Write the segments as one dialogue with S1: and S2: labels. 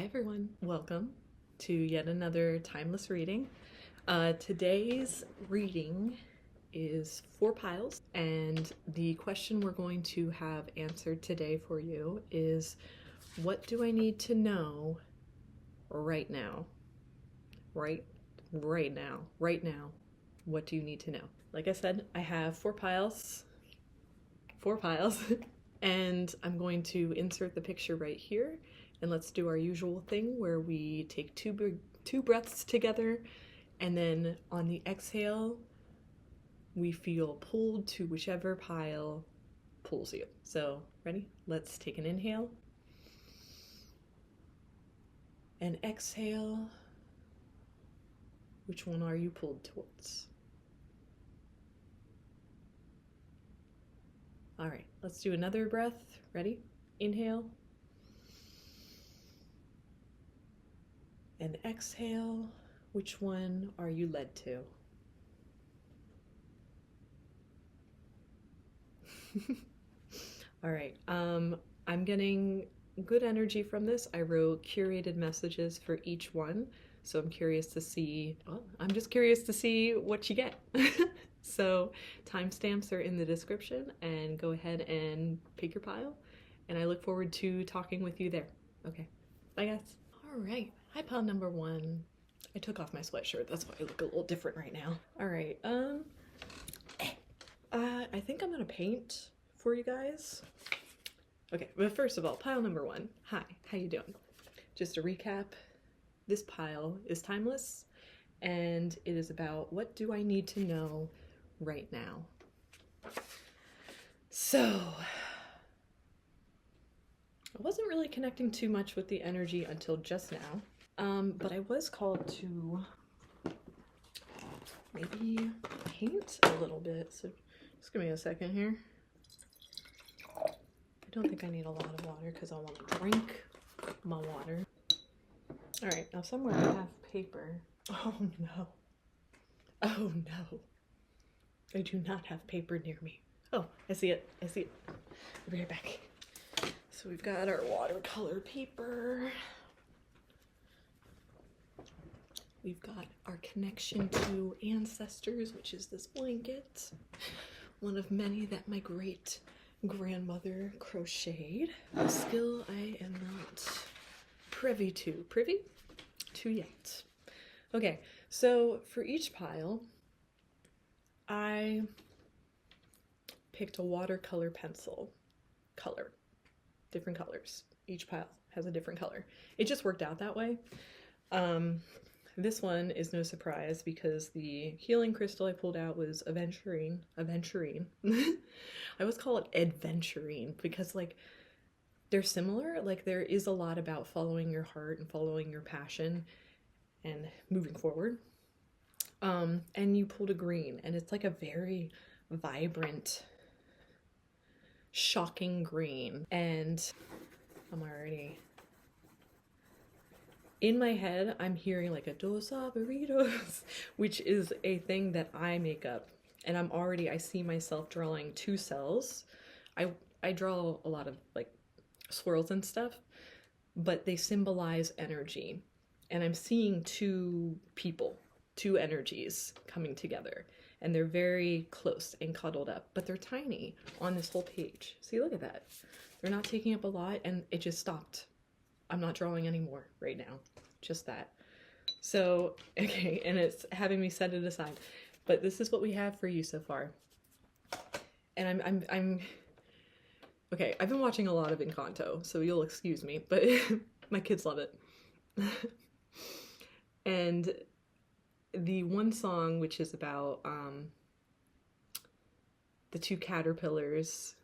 S1: everyone, welcome to yet another timeless reading. Today's reading is 4 piles, and the question we're going to have answered today for you is, what do I need to know right now? Right now. What do you need to know? Like I said, I have 4 piles, and I'm going to insert the picture right here. And let's do our usual thing where we take two breaths together, and then on the exhale, we feel pulled to whichever pile pulls you. So, ready? Let's take an inhale. And exhale. Which one are you pulled towards? All right, let's do another breath. Ready? Inhale. And exhale. Which one are you led to? All right, I'm getting good energy from this. I wrote curated messages for each one, so I'm curious to see, well, I'm just curious to see what you get. So timestamps are in the description, and go ahead and pick your pile, and I look forward to talking with you there. Okay, bye guys. All right, hi pile number 1. I took off my sweatshirt, that's why I look a little different right now. All right, I think I'm gonna paint for you guys. Okay, but first of all, pile number 1. Hi, how you doing? Just a recap, this pile is timeless, and it is about what do I need to know right now. So, I wasn't really connecting too much with the energy until just now, but I was called to maybe paint a little bit, so just give me a second here. I don't think I need a lot of water because I want to drink my water. All right, now somewhere I have paper. Oh no. Oh no. I do not have paper near me. Oh, I see it. I see it. I'll be right back. So we've got our watercolor paper. We've got our connection to ancestors, which is this blanket. One of many that my great grandmother crocheted. A skill I am not privy to yet. Okay, so for each pile, I picked a watercolor pencil color, different colors. Each pile has a different color. It just worked out that way. This one is no surprise because the healing crystal I pulled out was aventurine. I always call it adventurine because, like, they're similar. Like, there is a lot about following your heart and following your passion and moving forward. And you pulled a green, and it's like a very vibrant, shocking green. And I'm already in my head, I'm hearing like a dos burritos, which is a thing that I make up. And I see myself drawing 2 cells. I draw a lot of like swirls and stuff, but they symbolize energy. And I'm seeing 2 people, 2 energies coming together. And they're very close and cuddled up, but they're tiny on this whole page. See, look at that. They're not taking up a lot, and it just stopped. I'm not drawing anymore right now, just that. So, okay, and it's having me set it aside, but this is what we have for you so far. And I'm okay, I've been watching a lot of Encanto, so you'll excuse me, but my kids love it. And the one song, which is about the 2 caterpillars,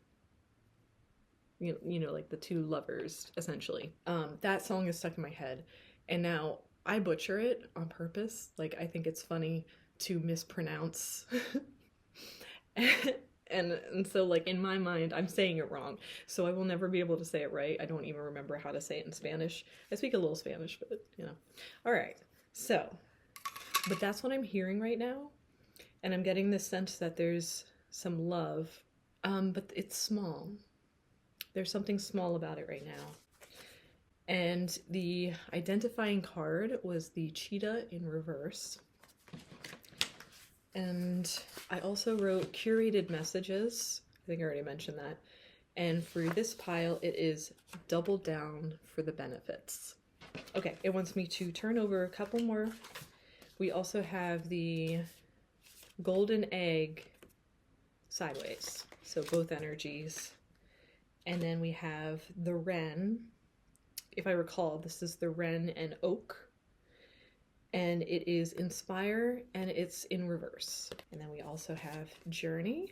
S1: you know, like the 2 lovers, essentially. That song is stuck in my head, and now I butcher it on purpose. Like, I think it's funny to mispronounce. And so, like, in my mind, I'm saying it wrong, so I will never be able to say it right. I don't even remember how to say it in Spanish. I speak a little Spanish, but, you know. All right, so, but that's what I'm hearing right now, and I'm getting this sense that there's some love, but it's small. There's something small about it right now. And the identifying card was the cheetah in reverse. And I also wrote curated messages. I think I already mentioned that. And for this pile, it is double down for the benefits. Okay, it wants me to turn over a couple more. We also have the golden egg sideways, so both energies. And then we have the wren. If I recall, this is the wren and oak. And it is inspire, and it's in reverse. And then we also have journey,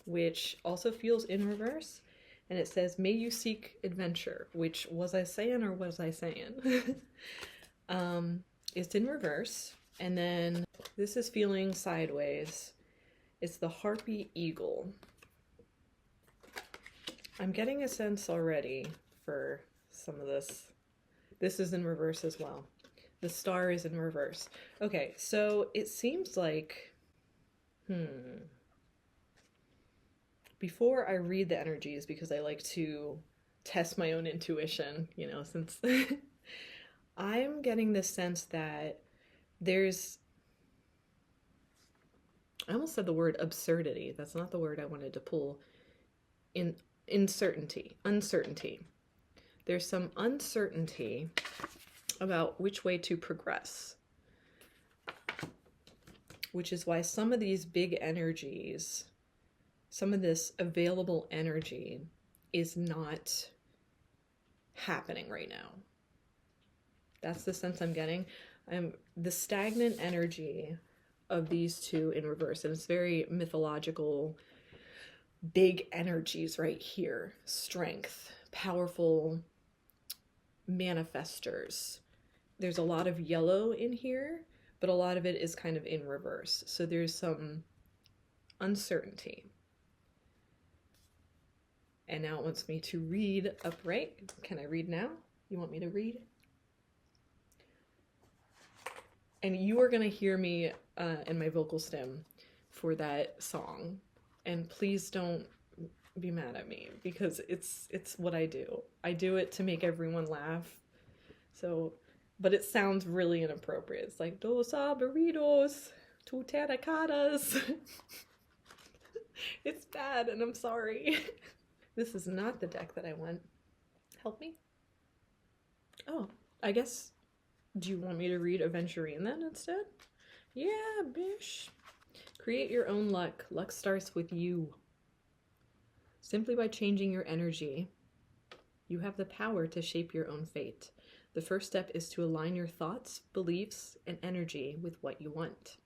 S1: which also feels in reverse. And it says, may you seek adventure, which was I saying or was I saying? It's in reverse. And then this is feeling sideways. It's the harpy eagle. I'm getting a sense already for some of this. This is in reverse as well. The star is in reverse. Okay, so it seems like, before I read the energies, because I like to test my own intuition, you know, since I'm getting this sense that there's, I almost said the word absurdity. That's not the word I wanted to pull. Uncertainty. There's some uncertainty about which way to progress, which is why some of these big energies, some of this available energy is not happening right now. That's the sense I'm getting. The stagnant energy of these two in reverse, and it's very mythological, big energies right here. Strength, powerful manifestors. There's a lot of yellow in here, but a lot of it is kind of in reverse. So there's some uncertainty. And now it wants me to read upright. Can I read now? You want me to read? And you are going to hear me in my vocal stem for that song. And please don't be mad at me, because it's what I do. I do it to make everyone laugh. So, but it sounds really inappropriate. It's like, dos burritos, two terracottas. It's bad, and I'm sorry. This is not the deck that I want. Help me? Oh, I guess, do you want me to read Aventurine then instead? Yeah, bish. Create your own luck. Luck starts with you. Simply by changing your energy, you have the power to shape your own fate. The first step is to align your thoughts, beliefs, and energy with what you want.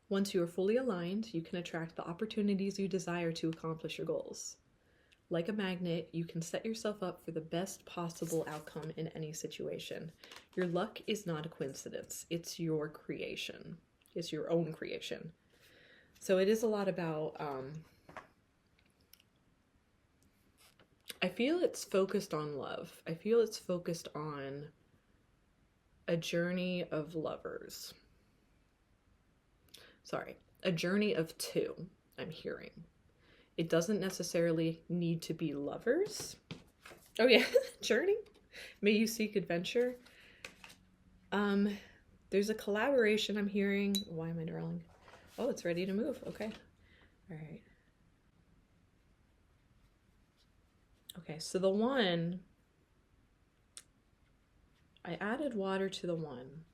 S1: Once you are fully aligned, you can attract the opportunities you desire to accomplish your goals. Like a magnet, you can set yourself up for the best possible outcome in any situation. Your luck is not a coincidence. It's your creation. It's your own creation. So it is a lot about, I feel it's focused on love. I feel it's focused on a journey of lovers. Sorry, a journey of two, I'm hearing. It doesn't necessarily need to be lovers. Oh yeah, journey. May you seek adventure. There's a collaboration I'm hearing. Why am I drawing? Oh, it's ready to move. Okay. All right. Okay, so the one, I added water to the one,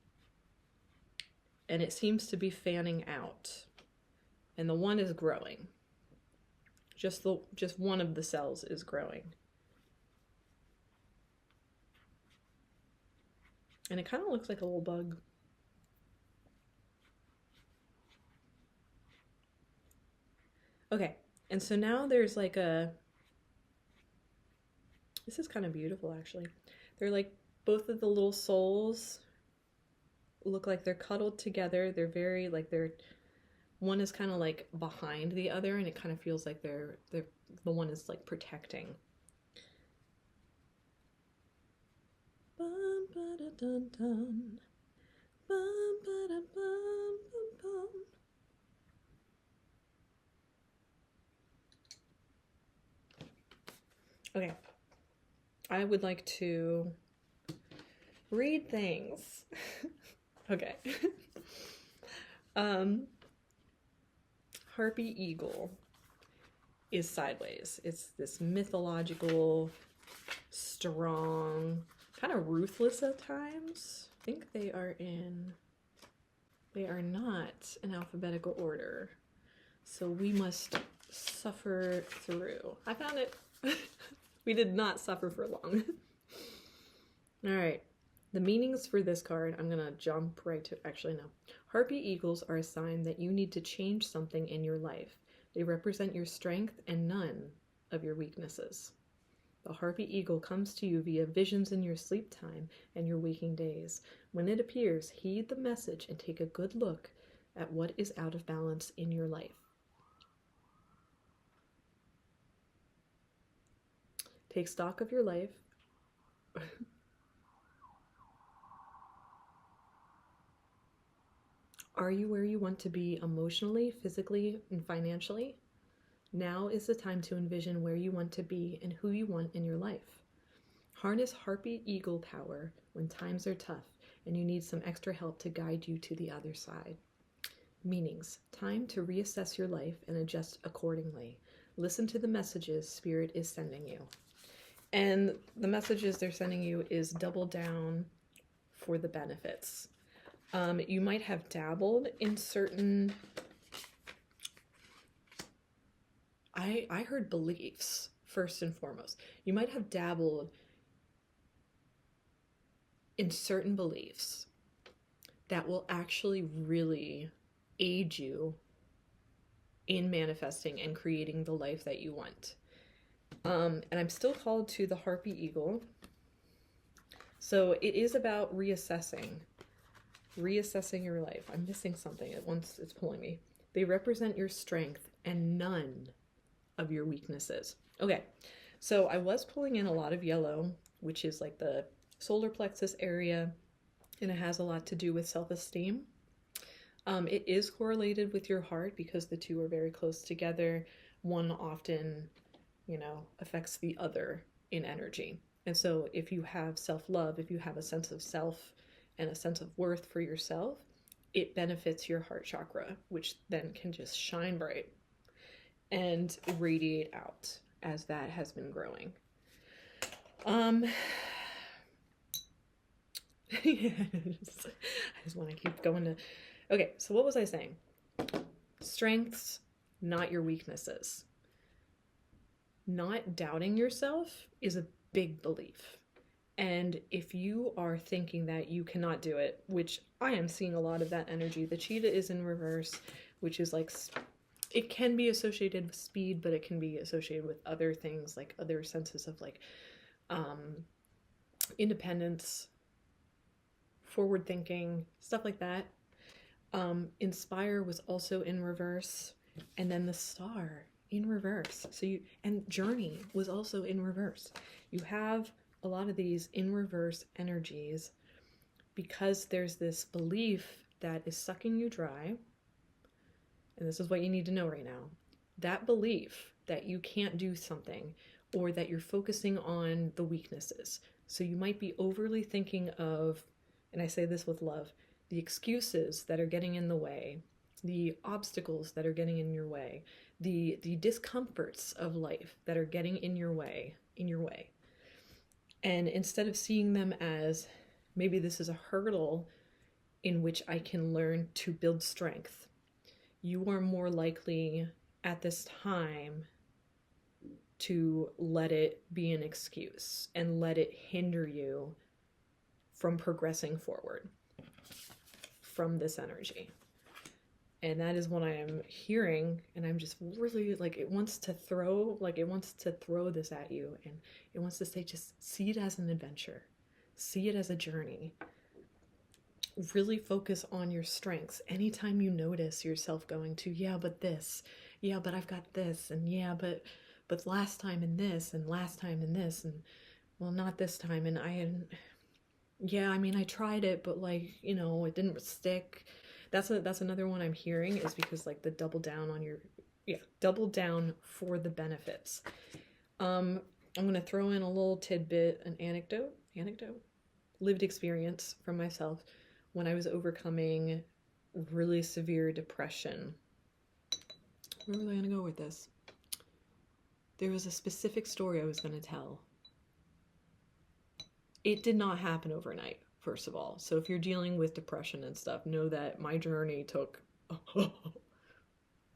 S1: and it seems to be fanning out, and the one is growing. Just one of the cells is growing. And it kind of looks like a little bug. Okay, and so now there's like a, this is kind of beautiful actually. They're like, both of the little souls look like they're cuddled together. They're very like, one is kind of like behind the other, and it kind of feels like the one is like protecting. Bum, ba-da, dun, dun. Bum, ba-da, bum, bum, bum. Okay, I would like to read things. Okay. Harpy Eagle is sideways. It's this mythological, strong, kind of ruthless at times. I think they are not in alphabetical order. So we must suffer through. I found it. We did not suffer for long. All right. The meanings for this card, I'm going to jump right to, actually no. Harpy Eagles are a sign that you need to change something in your life. They represent your strength and none of your weaknesses. The Harpy Eagle comes to you via visions in your sleep time and your waking days. When it appears, heed the message and take a good look at what is out of balance in your life. Take stock of your life. Are you where you want to be emotionally, physically, and financially? Now is the time to envision where you want to be and who you want in your life. Harness Harpy Eagle power when times are tough and you need some extra help to guide you to the other side. Meanings: time to reassess your life and adjust accordingly. Listen to the messages Spirit is sending you. And the messages they're sending you is double down for the benefits. You might have dabbled in certain, I heard beliefs first and foremost. You might have dabbled in certain beliefs that will actually really aid you in manifesting and creating the life that you want. And I'm still called to the Harpy Eagle. So it is about reassessing your life. I'm missing something at once. It's pulling me. They represent your strength and none of your weaknesses. Okay, so I was pulling in a lot of yellow, which is like the solar plexus area, and it has a lot to do with self-esteem. It is correlated with your heart because the two are very close together. One often, affects the other in energy. And so if you have self-love, if you have a sense of self and a sense of worth for yourself, it benefits your heart chakra, which then can just shine bright and radiate out as that has been growing. Yes. I just want to keep going to... Okay, so what was I saying? Strengths, not your weaknesses. Not doubting yourself is a big belief. And if you are thinking that you cannot do it, which I am seeing a lot of that energy, the cheetah is in reverse, which is like, it can be associated with speed, but it can be associated with other things, like other senses of like independence, forward thinking, stuff like that. Inspire was also in reverse, and then the star in reverse. And journey was also in reverse. You have a lot of these in reverse energies because there's this belief that is sucking you dry. And this is what you need to know right now. That belief that you can't do something, or that you're focusing on the weaknesses. So you might be overly thinking of, and I say this with love, the excuses that are getting in the way, the obstacles that are getting in your way, the discomforts of life that are getting in your way. And instead of seeing them as, maybe this is a hurdle in which I can learn to build strength, you are more likely at this time to let it be an excuse and let it hinder you from progressing forward from this energy. And that is what I am hearing, and I'm just really like, it wants to throw this at you, and it wants to say, just see it as an adventure, see it as a journey. Really focus on your strengths. Anytime you notice yourself going to, yeah, but this, yeah, but I've got this, and yeah, but last time in this, and last time in this, and well, not this time, and I tried it, but it didn't stick. That's another one I'm hearing, is because like the double down for the benefits. I'm going to throw in a little tidbit, an anecdote, lived experience from myself when I was overcoming really severe depression. Where was I going to go with this? There was a specific story I was going to tell. It did not happen overnight, first of all. So if you're dealing with depression and stuff, know that my journey took,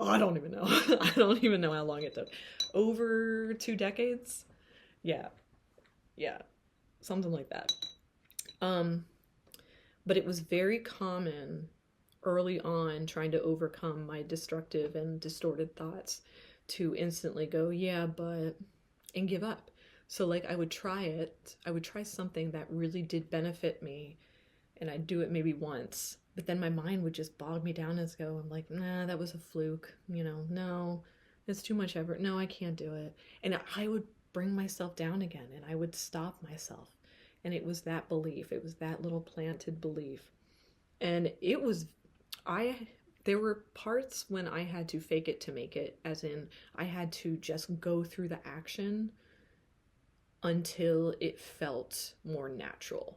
S1: I don't even know. I don't even know how long it took. Over 2 decades? Yeah. Something like that. But it was very common early on, trying to overcome my destructive and distorted thoughts, to instantly go, yeah, but, and give up. So like I would try something that really did benefit me, and I'd do it maybe once, but then my mind would just bog me down and go, I'm like, nah, that was a fluke, no, it's too much effort, no, I can't do it. And I would bring myself down again, and I would stop myself. And it was that belief, it was that little planted belief. And there were parts when I had to fake it to make it, as in I had to just go through the action until it felt more natural.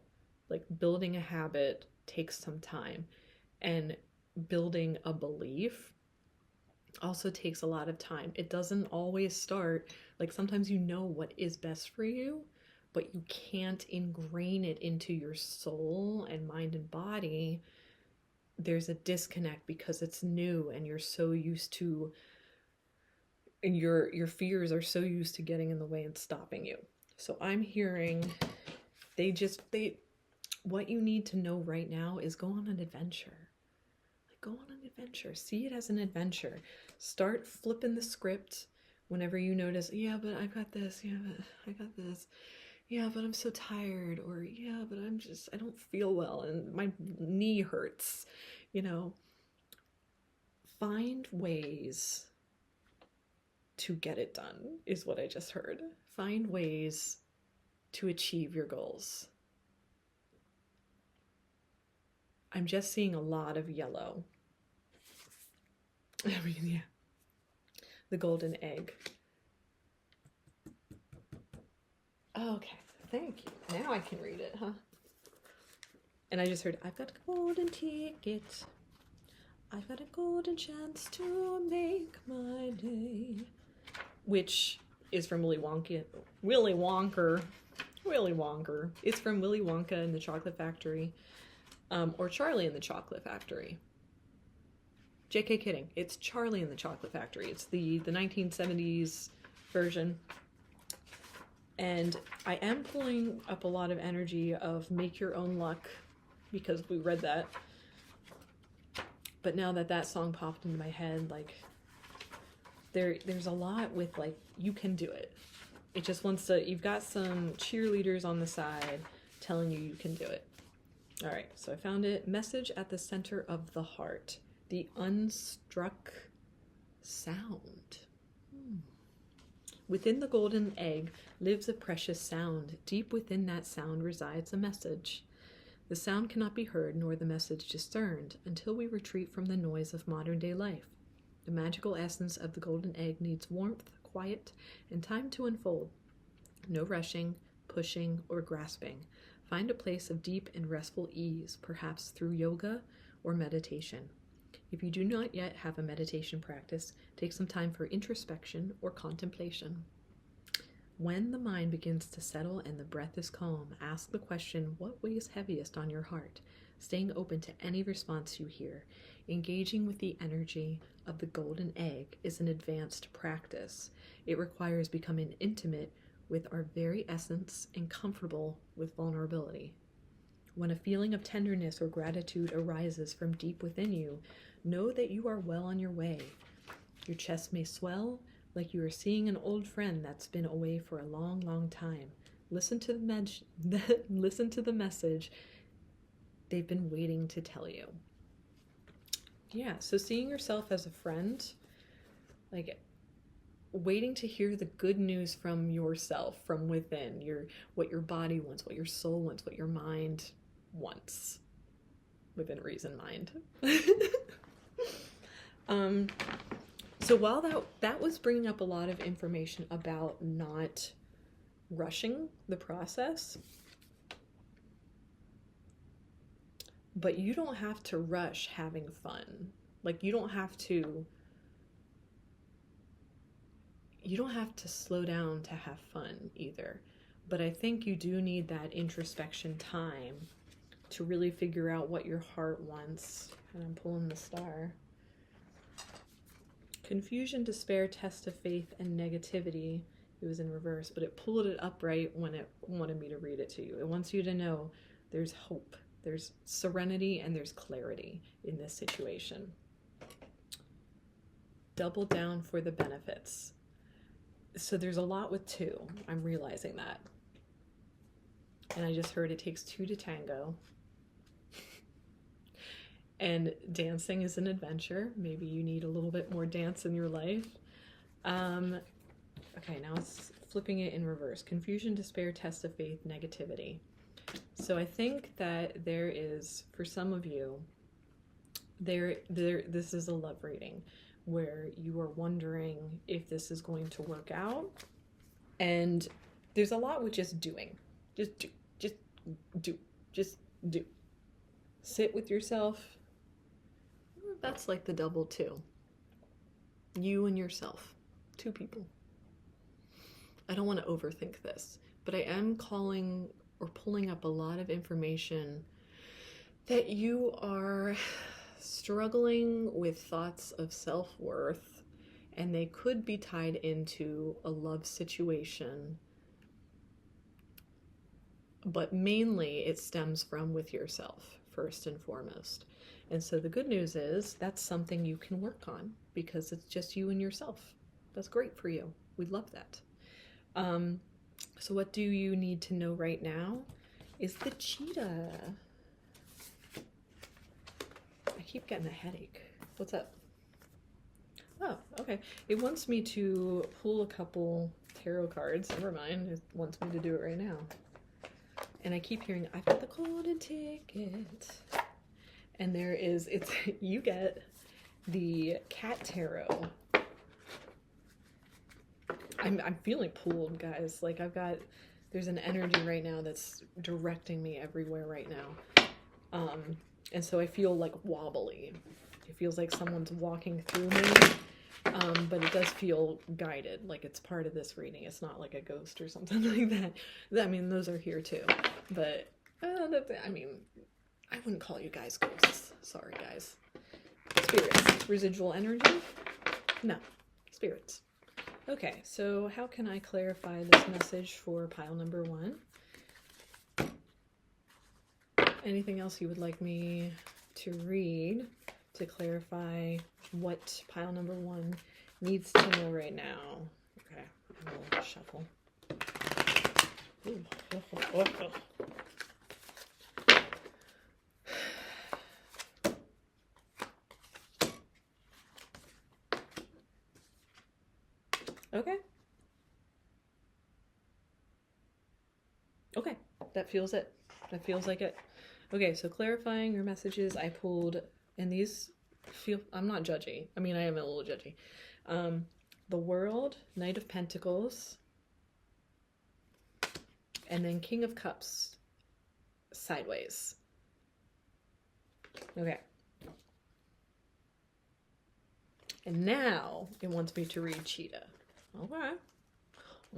S1: Like building a habit takes some time, and building a belief also takes a lot of time. It doesn't always start, like sometimes you know what is best for you, but you can't ingrain it into your soul and mind and body. There's a disconnect because it's new, and you're so used to, and your fears are so used to getting in the way and stopping you. So I'm hearing what you need to know right now is go on an adventure. Like, go on an adventure. See it as an adventure. Start flipping the script whenever you notice, yeah, but I've got this. Yeah, but I got this. Yeah, but I'm so tired. Or, yeah, but I don't feel well and my knee hurts. Find ways to get it done, is what I just heard. Find ways to achieve your goals. I'm just seeing a lot of yellow. Yeah. The golden egg. Okay, thank you. Now I can read it, huh? And I just heard, I've got a golden ticket. I've got a golden chance to make my day. Which is from Willy Wonka. It's from Willy Wonka and the Chocolate Factory. Or Charlie and the Chocolate Factory. JK kidding. It's Charlie and the Chocolate Factory. It's the 1970s version. And I am pulling up a lot of energy of make your own luck, because we read that. But now that song popped into my head, like, there's a lot with, like, you can do it. It just wants to, you've got some cheerleaders on the side telling you can do it. All right, so I found it. Message at the center of the heart. The unstruck sound. Within the golden egg lives a precious sound. Deep within that sound resides a message. The sound cannot be heard nor the message discerned until we retreat from the noise of modern-day life. The magical essence of the golden egg needs warmth, quiet, and time to unfold. No rushing, pushing, or grasping. Find a place of deep and restful ease, perhaps through yoga or meditation. If you do not yet have a meditation practice, take some time for introspection or contemplation. When the mind begins to settle and the breath is calm, ask the question, what weighs heaviest on your heart? Staying open to any response you hear. Engaging with the energy of the golden egg is an advanced practice. It requires becoming intimate with our very essence and comfortable with vulnerability. When a feeling of tenderness or gratitude arises from deep within you, know that you are well on your way. Your chest may swell like you are seeing an old friend that's been away for a long, long time. Listen to the message they've been waiting to tell you. Yeah, so seeing yourself as a friend, like waiting to hear the good news from yourself, from within, what your body wants, what your soul wants, what your mind wants. Within reason, mind. So while that was bringing up a lot of information about not rushing the process, but you don't have to rush having fun. Like, you don't have to slow down to have fun either. But I think you do need that introspection time to really figure out what your heart wants. And I'm pulling the star. Confusion, despair, test of faith, and negativity. It was in reverse, but it pulled it upright when it wanted me to read it to you. It wants you to know there's hope, there's serenity, and there's clarity in this situation. Double down for the benefits. So there's a lot with 2. I'm realizing that. And I just heard it takes 2 to tango. And dancing is an adventure. Maybe you need a little bit more dance in your life. Okay, now it's flipping it in reverse. Confusion, despair, test of faith, negativity. So I think that there is, for some of you, this is a love reading where you are wondering if this is going to work out. And there's a lot with just doing. Just do. Sit with yourself. That's like the double 2. You and yourself. 2 people. I don't want to overthink this, but I am calling or pulling up a lot of information that you are struggling with thoughts of self-worth, and they could be tied into a love situation, but mainly it stems from with yourself first and foremost. And so the good news is that's something you can work on because it's just you and yourself. That's great for you. We love that. So what do you need to know right now is the cheetah. I keep getting a headache. What's up? Oh, okay. It wants me to pull a couple tarot cards. Never mind. It wants me to do it right now. And I keep hearing, I've got the golden ticket. And there is, you get the cat tarot. I'm feeling pulled, guys. Like there's an energy right now that's directing me everywhere right now. And so I feel like wobbly. It feels like someone's walking through me. But it does feel guided, like it's part of this reading. It's not like a ghost or something like that. I mean, those are here too. But, I mean, I wouldn't call you guys ghosts. Sorry, guys. Spirits. Residual energy? No. Spirits. Okay, so how can I clarify this message for pile number 1? Anything else you would like me to read to clarify what pile number 1 needs to know right now? Okay, I will shuffle. Ooh. Okay. Okay, that feels it. That feels like it. Okay, so clarifying your messages, I pulled, and these feel, I'm not judgy. I mean, I am a little judgy. The World, Knight of Pentacles, and then King of Cups, sideways. Okay. And now it wants me to read Cheetah. Okay.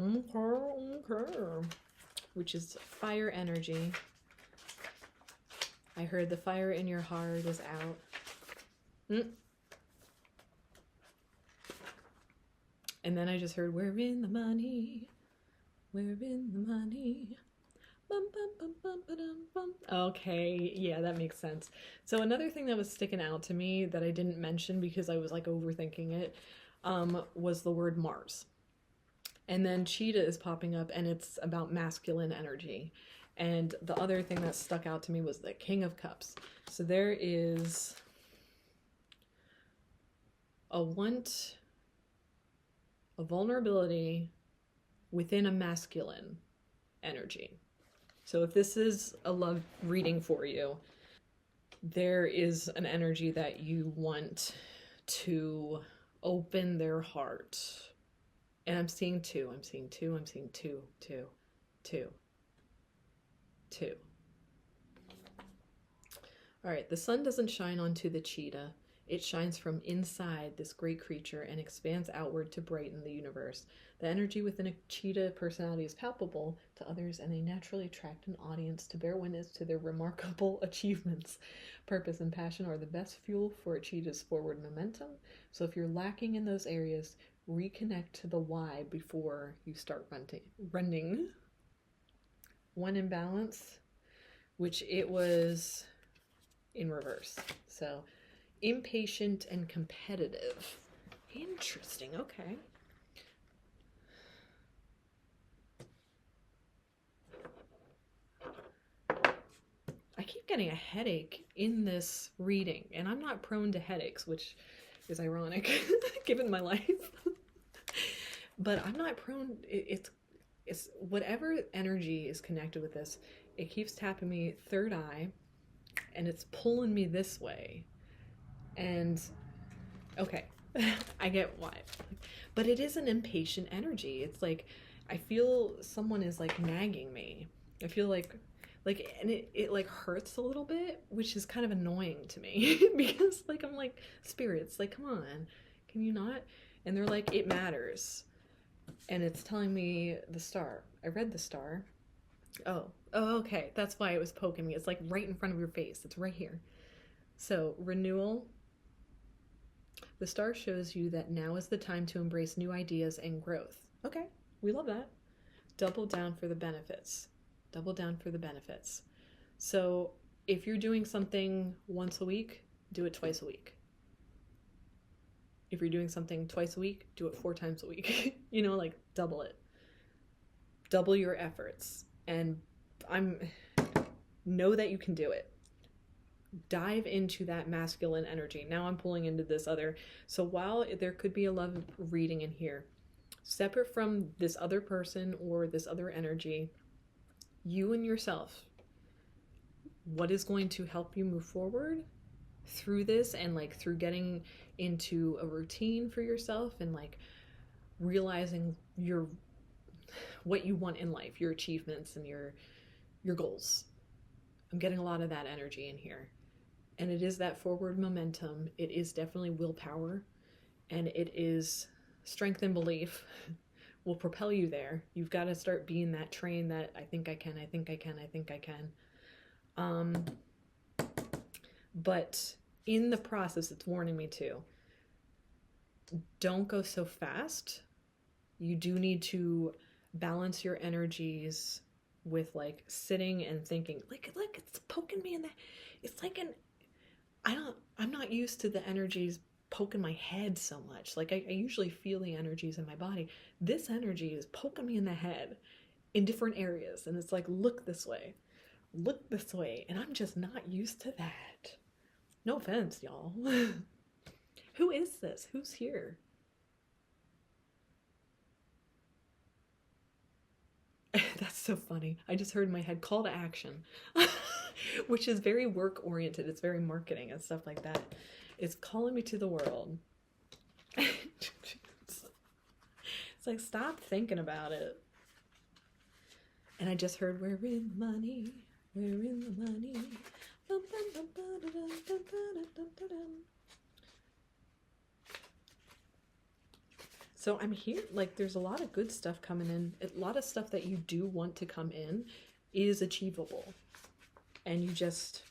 S1: Okay. Which is fire energy. I heard the fire in your heart is out. And then I just heard, we're in the money. We're in the money. Bum, bum, bum, bum, ba-dum, bum. Okay, yeah, that makes sense. So another thing that was sticking out to me that I didn't mention because I was like overthinking it was the word Mars. And then Cheetah is popping up and it's about masculine energy. And the other thing that stuck out to me was the King of Cups. So there is a vulnerability within a masculine energy. So if this is a love reading for you, there is an energy that you want to open their heart. And I'm seeing 2. I'm seeing 2. I'm seeing 2. 2. 2. All right, the sun doesn't shine onto the cheetah. It shines from inside this great creature and expands outward to brighten the universe. The energy within a cheetah personality is palpable to others, and they naturally attract an audience to bear witness to their remarkable achievements. Purpose and passion are the best fuel for a cheetah's forward momentum. So if you're lacking in those areas, reconnect to the why before you start running. One imbalance, which it was in reverse. So impatient and competitive. Interesting. Okay. I keep getting a headache in this reading, and I'm not prone to headaches, which is ironic given my life. But I'm not prone. It's whatever energy is connected with this. It keeps tapping me third eye, and it's pulling me this way. And okay, I get why, but it is an impatient energy. It's like I feel someone is like nagging me. I feel like and it like hurts a little bit, which is kind of annoying to me because like I'm like, spirits, like, come on, can you not? And they're like, it matters, and it's telling me the star. I read the star. Oh, okay, that's why it was poking me. It's like right in front of your face. It's right here. So renewal. The star shows you that now is the time to embrace new ideas and growth. Okay, we love that. Double down for the benefits. Double down for the benefits. So if you're doing something once a week, do it twice a week. If you're doing something twice a week, do it 4 times a week. You know, like double it. Double your efforts. And know that you can do it. Dive into that masculine energy. Now I'm pulling into this other. So while there could be a love reading in here, separate from this other person or this other energy, you and yourself, what is going to help you move forward through this, and like through getting into a routine for yourself and like realizing what you want in life, your achievements and your goals. I'm getting a lot of that energy in here. And it is that forward momentum. It is definitely willpower. And it is strength and belief will propel you there. You've got to start being that train that I think I can, I think I can, I think I can. But in the process, it's warning me too. Don't go so fast. You do need to balance your energies with like sitting and thinking, like it's poking me in the, it's like I'm not used to the energies poking my head so much. Like I usually feel the energies in my body. This energy is poking me in the head in different areas. And it's like, look this way, and I'm just not used to that. No offense, y'all. Who is this? Who's here? That's so funny. I just heard in my head, call to action, which is very work oriented. It's very marketing and stuff like that. It's calling me to the world. It's like, stop thinking about it. And I just heard, we're in the money. We're in the money. So I'm here, like there's a lot of good stuff coming in. A lot of stuff that you do want to come in is achievable. And you just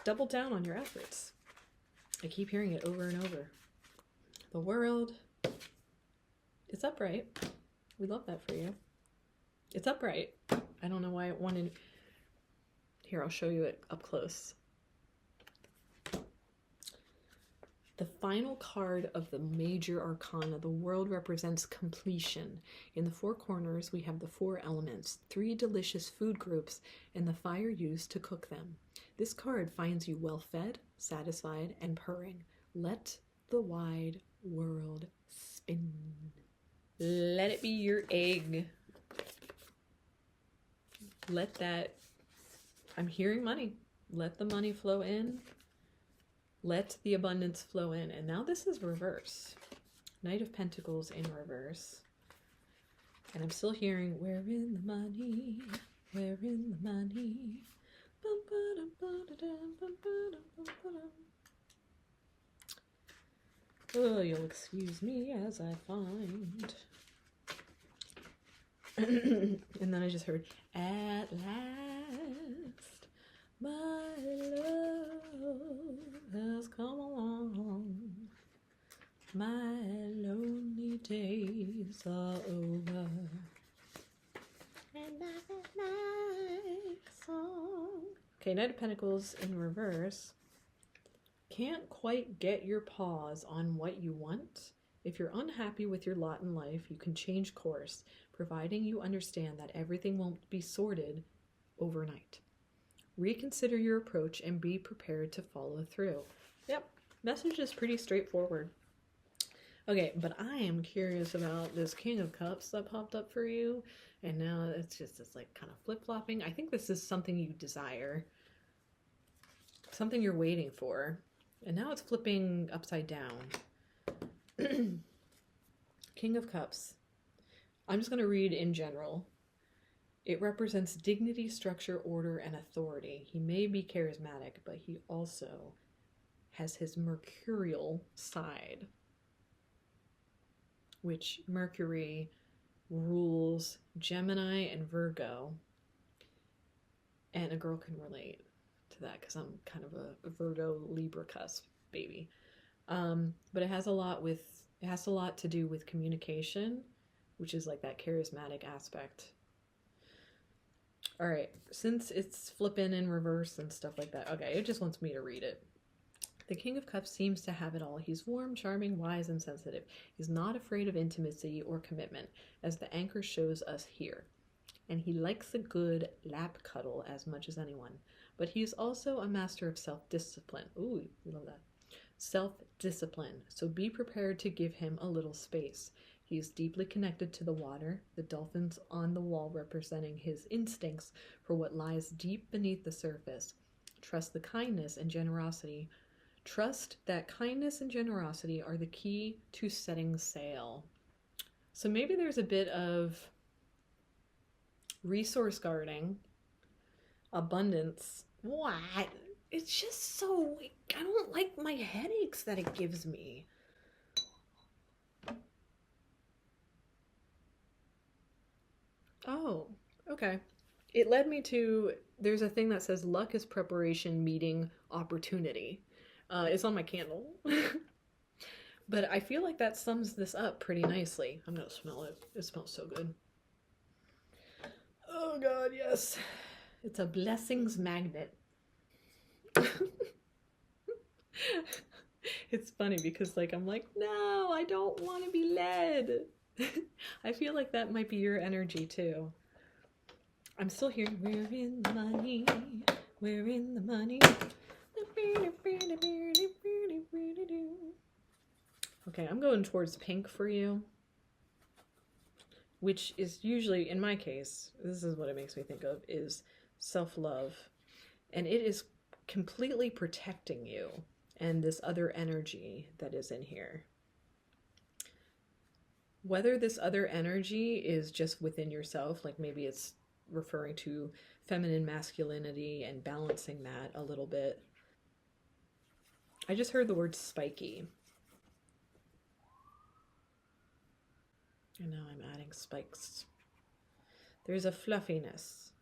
S1: double down on your efforts. I keep hearing it over and over. The world, it's upright. We love that for you. It's upright. I don't know why it wanted. Here, I'll show you it up close. The final card of the major arcana, the world, represents completion. In the 4 corners, we have the 4 elements, 3 delicious food groups, and the fire used to cook them. This card finds you well-fed, satisfied, and purring. Let the wide world spin. Let it be your egg. Let that, I'm hearing money. Let the money flow in. Let the abundance flow in. And now this is reverse. Knight of Pentacles in reverse. And I'm still hearing, "Where in the money? Where in the money?" Oh, you'll excuse me as I find. And then I just heard, "At last, my love has come along. My lonely days are over. And I like a song." Okay, Knight of Pentacles in reverse. Can't quite get your paws on what you want? If you're unhappy with your lot in life, you can change course, providing you understand that everything won't be sorted overnight. Reconsider your approach and be prepared to follow through. Yep, message is pretty straightforward. Okay, but I am curious about this King of Cups that popped up for you, and now it's like kind of flip-flopping. I think this is something you desire, something you're waiting for, and now it's flipping upside down. King of Cups. I'm just going to read in general. It represents dignity, structure, order, and authority. He may be charismatic, but he also has his mercurial side, which Mercury rules Gemini and Virgo. And a girl can relate to that because I'm kind of a Virgo Libra cusp baby. But it has a lot to do with communication, which is like that charismatic aspect. All right, since it's flipping in reverse and stuff like that, okay, it just wants me to read it. The King of Cups seems to have it all. He's warm, charming, wise, and sensitive. He's not afraid of intimacy or commitment, as the anchor shows us here. And he likes a good lap cuddle as much as anyone. But he's also a master of self-discipline. Ooh, we love that. Self-discipline. So be prepared to give him a little space. He is deeply connected to the water, the dolphins on the wall representing his instincts for what lies deep beneath the surface. Trust that kindness and generosity are the key to setting sail. So maybe there's a bit of resource guarding, abundance. What? It's just so... I don't like my headaches that it gives me. Oh, okay. It led me to... There's a thing that says luck is preparation meeting opportunity. It's on my candle. But I feel like that sums this up pretty nicely. I'm gonna smell it. It smells so good. Oh God, yes. It's a blessings magnet. It's funny because I'm like, no, I don't want to be led. I feel like that might be your energy too. I'm still hearing, we're in the money, we're in the money. Okay, I'm going towards pink for you, which is usually, in my case, this is what it makes me think of, is self-love. And it is completely protecting you and this other energy that is in here. Whether this other energy is just within yourself, like maybe it's referring to feminine masculinity and balancing that a little bit. I just heard the word spiky. And now I'm adding spikes. There's a fluffiness.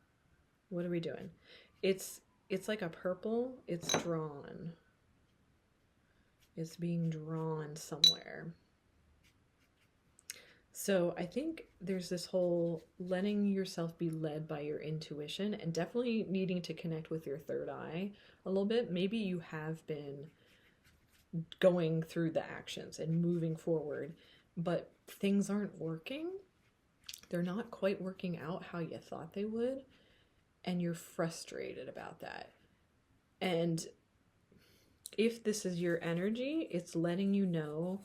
S1: What are we doing? It's like a purple. It's drawn. It's being drawn somewhere. So I think there's this whole letting yourself be led by your intuition and definitely needing to connect with your third eye a little bit. Maybe you have been going through the actions and moving forward, but things aren't working. They're not quite working out how you thought they would, and you're frustrated about that. And if this is your energy, it's letting you know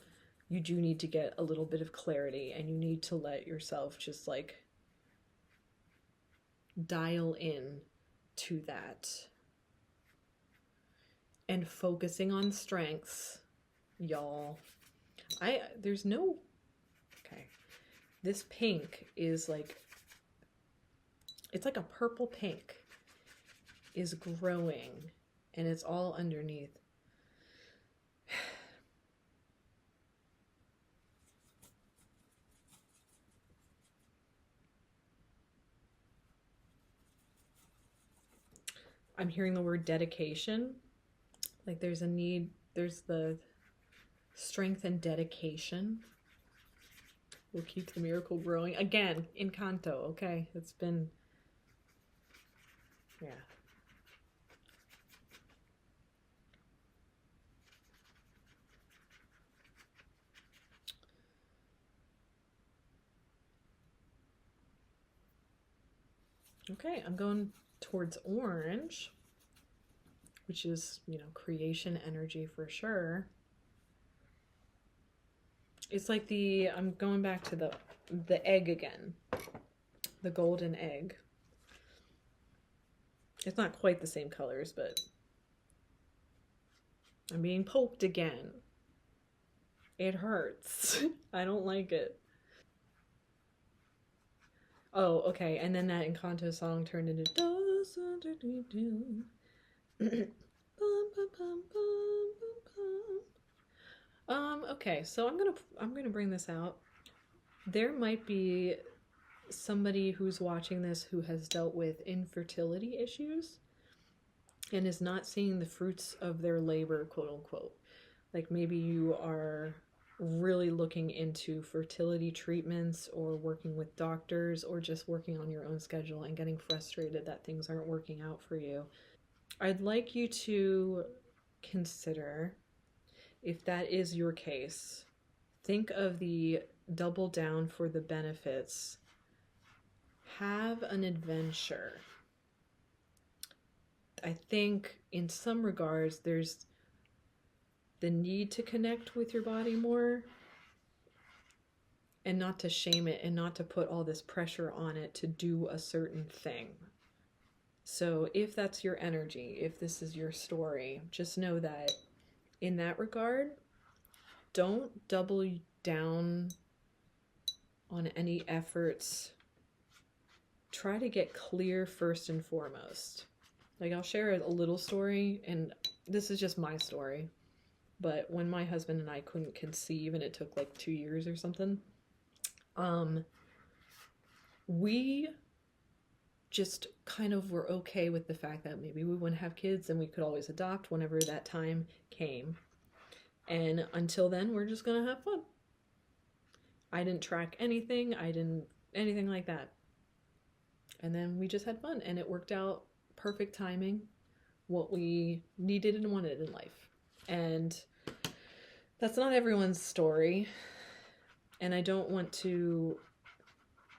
S1: you do need to get a little bit of clarity, and you need to let yourself just dial in to that. And focusing on strengths, y'all. Okay. This pink is like, it's like a purple pink is growing, and it's all underneath. I'm hearing the word dedication. Like there's a need, there's the strength and dedication will keep the miracle growing. Again, Encanto, okay? It's been, yeah. Okay, I'm going towards orange, which is, you know, creation energy for sure. It's like I'm going back to the egg again, the golden egg. It's not quite the same colors, but I'm being poked again. It hurts. I don't like it. Oh, okay. And then that Encanto song turned into okay, so I'm gonna bring this out. There might be somebody who's watching this who has dealt with infertility issues and is not seeing the fruits of their labor, quote unquote. Like maybe you are really looking into fertility treatments or working with doctors or just working on your own schedule and getting frustrated that things aren't working out for you. I'd like you to consider, if that is your case, think of the double down for the benefits. Have an adventure. I think in some regards there's the need to connect with your body more and not to shame it and not to put all this pressure on it to do a certain thing. So if that's your energy, if this is your story, just know that in that regard, don't double down on any efforts. Try to get clear first and foremost. Like I'll share a little story, and this is just my story, but when my husband and I couldn't conceive and it took like 2 years or something, we just kind of were okay with the fact that maybe we wouldn't have kids and we could always adopt whenever that time came. And until then, we're just gonna have fun. I didn't track anything, anything like that. And then we just had fun, and it worked out perfect timing, what we needed and wanted in life. And that's not everyone's story. And I don't want to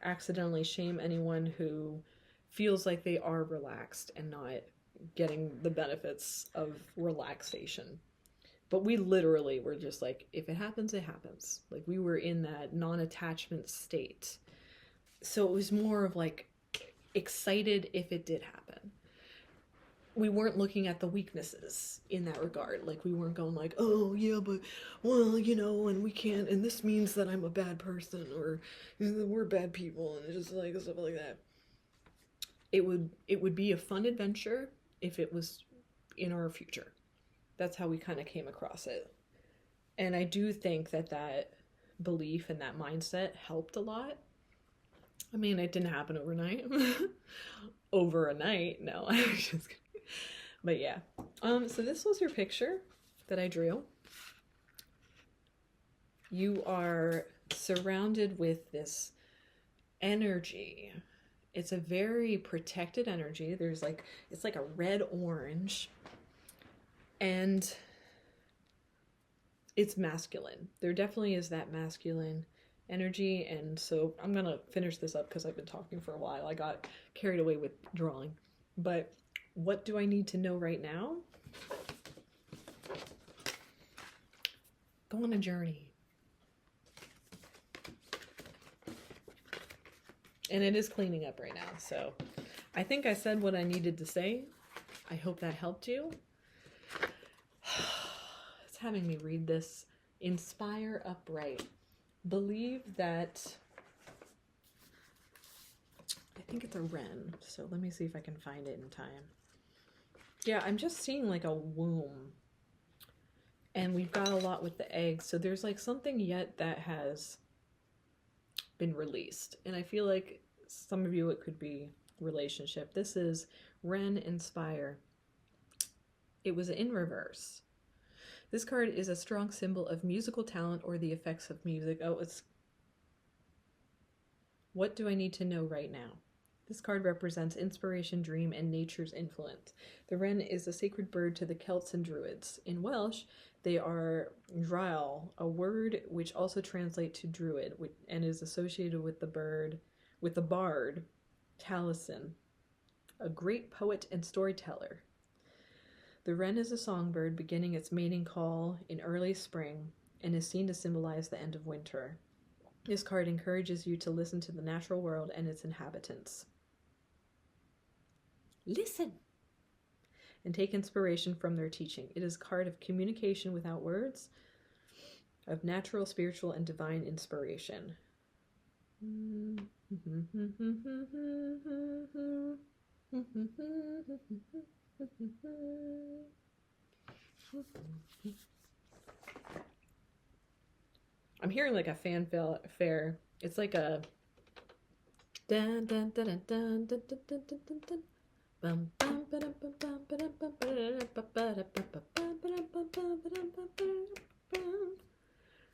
S1: accidentally shame anyone who feels like they are relaxed and not getting the benefits of relaxation. But we literally were just like, if it happens, it happens. Like we were in that non-attachment state. So it was more of like excited if it did happen. We weren't looking at the weaknesses in that regard. Like we weren't going like, oh yeah, but well, you know, and we can't, and this means that I'm a bad person, or we're bad people, and just like stuff like that. It would be a fun adventure if it was in our future. That's how we kind of came across it. And I do think that belief and that mindset helped a lot. I mean, it didn't happen overnight. Over a night, no. I was just kidding. But yeah. So this was your picture that I drew. You are surrounded with this energy. It's a very protected energy. There's like, it's like a red-orange. And it's masculine. There definitely is that masculine energy. And so I'm going to finish this up because I've been talking for a while. I got carried away with drawing. But what do I need to know right now? Go on a journey. And it is cleaning up right now. So I think I said what I needed to say. I hope that helped you. It's having me read this. Inspire upright. Believe that I think it's a wren, so let me see if I can find it in time. Yeah, I'm just seeing like a womb. And we've got a lot with the eggs, so there's like something yet that has been released. And I feel like some of you, it could be relationship. This is Wren Inspire. It was in reverse. This card is a strong symbol of musical talent or the effects of music. Oh, it's what do I need to know right now? This card represents inspiration, dream, and nature's influence. The wren is a sacred bird to the Celts and Druids. In Welsh, they are Drael, a word which also translates to druid and is associated with the bard, Taliesin, a great poet and storyteller. The wren is a songbird beginning its mating call in early spring and is seen to symbolize the end of winter. This card encourages you to listen to the natural world and its inhabitants. Listen! And take inspiration from their teaching. It is a card of communication without words, of natural, spiritual, and divine inspiration. I'm hearing like a fanfare. It's like a dun dun dun dun dun dun dun dun dun dun.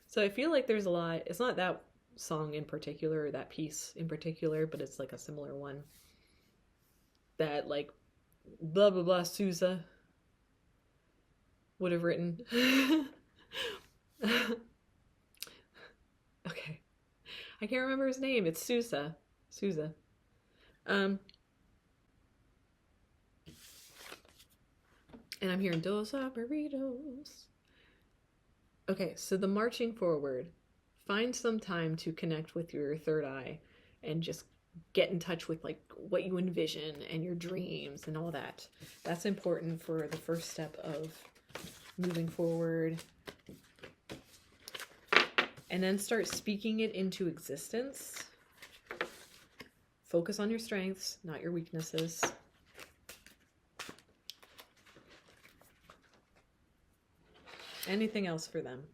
S1: So I feel like there's a lot. It's not that song in particular or that piece in particular, but it's like a similar one that like blah blah blah Sousa would have written. Okay, I can't remember his name. It's Sousa. And I'm hearing dos burritos. Okay, so the marching forward. Find some time to connect with your third eye and just get in touch with like what you envision and your dreams and all that. That's important for the first step of moving forward. And then start speaking it into existence. Focus on your strengths, not your weaknesses. Anything else for them?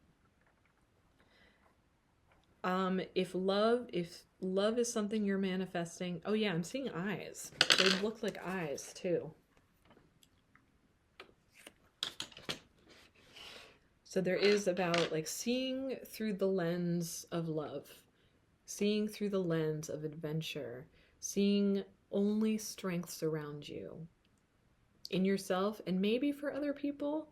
S1: If love is something you're manifesting, oh yeah, I'm seeing eyes. They look like eyes too. So there is about like seeing through the lens of love, seeing through the lens of adventure, seeing only strengths around you, in yourself and maybe for other people,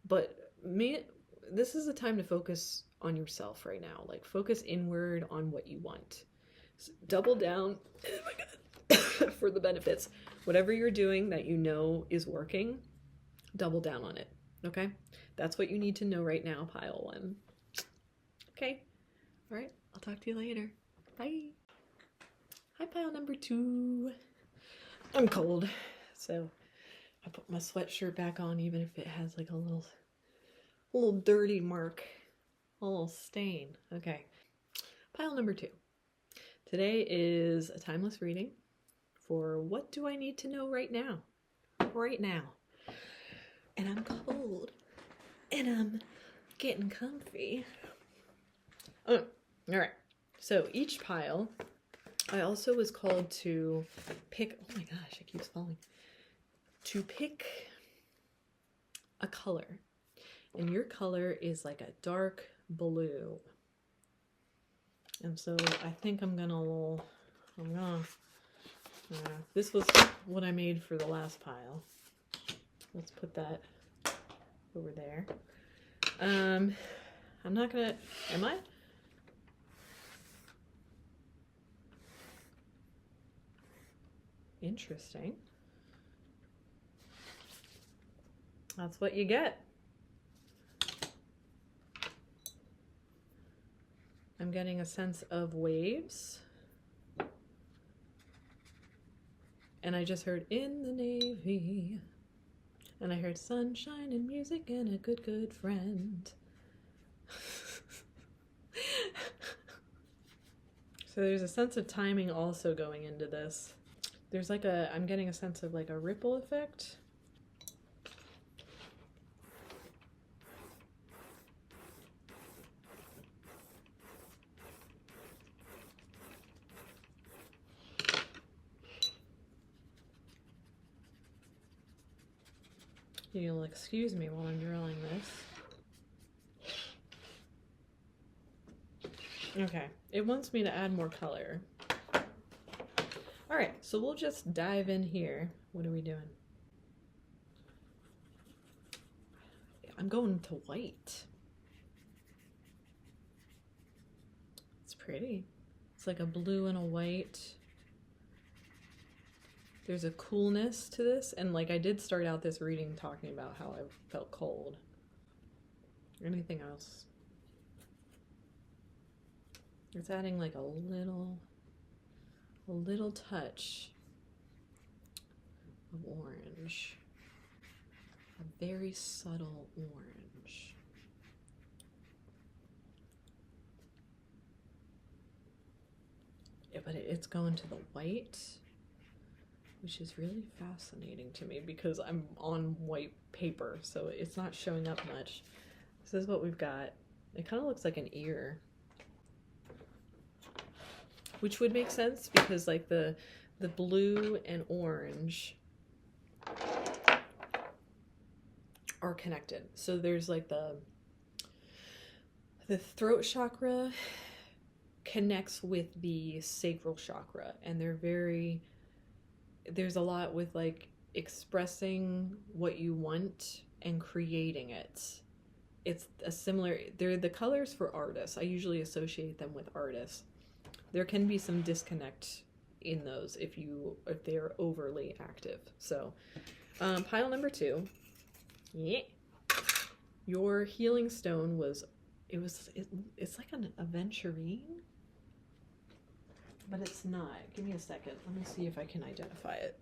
S1: but this is a time to focus on yourself right now. Like focus inward on what you want. So double down for the benefits. Whatever you're doing that you know is working, double down on it. Okay? That's what you need to know right now, pile one. Okay? All right. I'll talk to you later. Bye. Hi, pile number 2. I'm cold, so I put my sweatshirt back on even if it has like a little dirty mark, a little stain. Okay. Pile number 2. Today is a timeless reading for what do I need to know right now? Right now. And I'm cold. And I'm getting comfy. Oh, all right. So each pile, I also was called to pick, oh my gosh, it keeps falling. To pick a color. And your color is like a dark blue. And so I think this was what I made for the last pile. Let's put that over there. I'm not gonna, am I? Interesting. That's what you get. I'm getting a sense of waves. And I just heard in the Navy. And I heard sunshine and music and a good, good friend. So there's a sense of timing also going into this. There's like I'm getting a sense of like a ripple effect. You'll excuse me while I'm drawing this. Okay, it wants me to add more color. All right, so we'll just dive in here. What are we doing? I'm going to white. It's pretty. It's like a blue and a white. There's a coolness to this, and like I did start out this reading talking about how I felt cold. Anything else? It's adding like a little touch of orange. A very subtle orange. Yeah, but it's going to the white, which is really fascinating to me because I'm on white paper, so it's not showing up much. This is what we've got. It kind of looks like an ear, which would make sense because like the blue and orange are connected. So there's like the throat chakra connects with the sacral chakra, and there's a lot with like expressing what you want and creating it. It's a similar, they're the colors for artists. I usually associate them with artists. There can be some disconnect in those if they're overly active. So pile number 2. Yeah. Your healing stone it's like an aventurine, but it's not. Give me a second. Let me see if I can identify it.